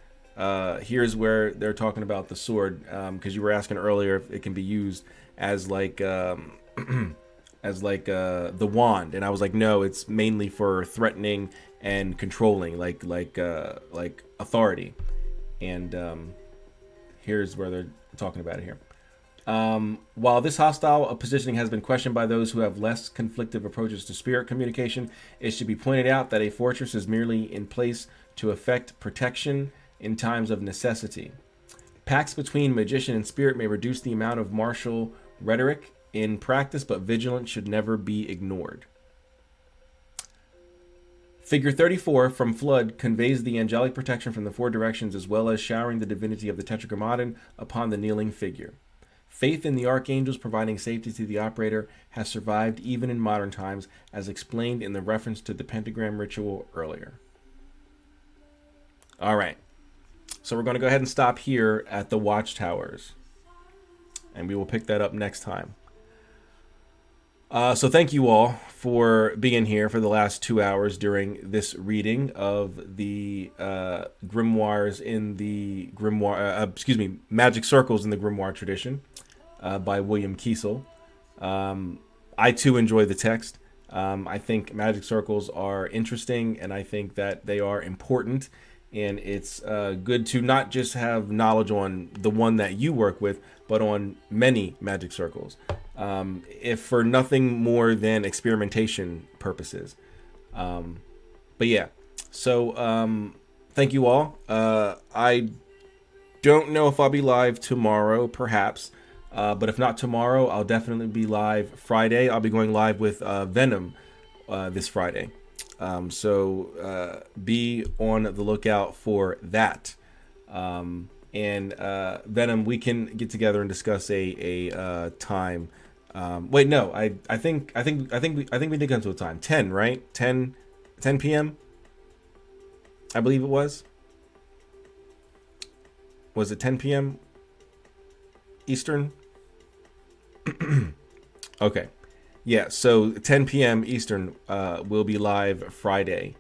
here's where they're talking about the sword, because you were asking earlier if it can be used as like the wand, and I was like, no, it's mainly for threatening and controlling, like authority. And here's where they're talking about it here. While this hostile positioning has been questioned by those who have less conflictive approaches to spirit communication, it should be pointed out that a fortress is merely in place to effect protection in times of necessity. Pacts between magician and spirit may reduce the amount of martial rhetoric in practice, but vigilance should never be ignored. Figure 34 from Flood conveys the angelic protection from the four directions, as well as showering the divinity of the Tetragrammaton upon the kneeling figure. Faith in the archangels providing safety to the operator has survived even in modern times, as explained in the reference to the pentagram ritual earlier. All right, so we're going to go ahead and stop here at the watchtowers, and we will pick that up next time. So thank you all for being here for the last 2 hours during this reading of the grimoires in the grimoire, Magic Circles in the Grimoire Tradition by William Kiesel. I too enjoy the text. I think Magic Circles are interesting, and I think that they are important. And it's good to not just have knowledge on the one that you work with, but on many Magic Circles. If for nothing more than experimentation purposes. But yeah, so thank you all. I don't know if I'll be live tomorrow, perhaps. But if not tomorrow, I'll definitely be live Friday. I'll be going live with Venom this Friday. So be on the lookout for that. And Venom, we can get together and discuss a time. Wait, no, I think we did come to a time. 10, right? 10 p.m. I believe it was. Was it 10 p.m. Eastern? Okay. Yeah, so 10 p.m. Eastern will be live Friday.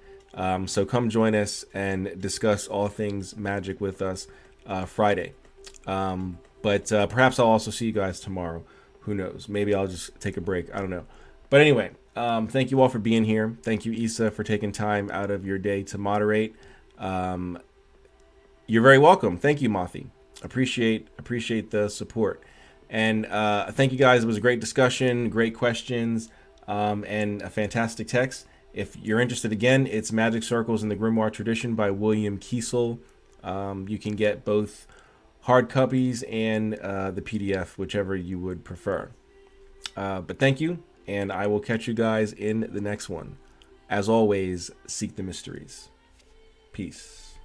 So come join us and discuss all things magic with us Friday. But perhaps I'll also see you guys tomorrow. Who knows? Maybe I'll just take a break. I don't know. But anyway, thank you all for being here. Thank you, Issa, for taking time out of your day to moderate. You're very welcome. Thank you, Mothi. Appreciate the support. And thank you guys. It was a great discussion, great questions, and a fantastic text. If you're interested, again, it's Magic Circles in the Grimoire Tradition by William Kiesel. You can get both hard copies and the PDF, whichever you would prefer. But thank you, and I will catch you guys in the next one. As always, seek the mysteries. Peace.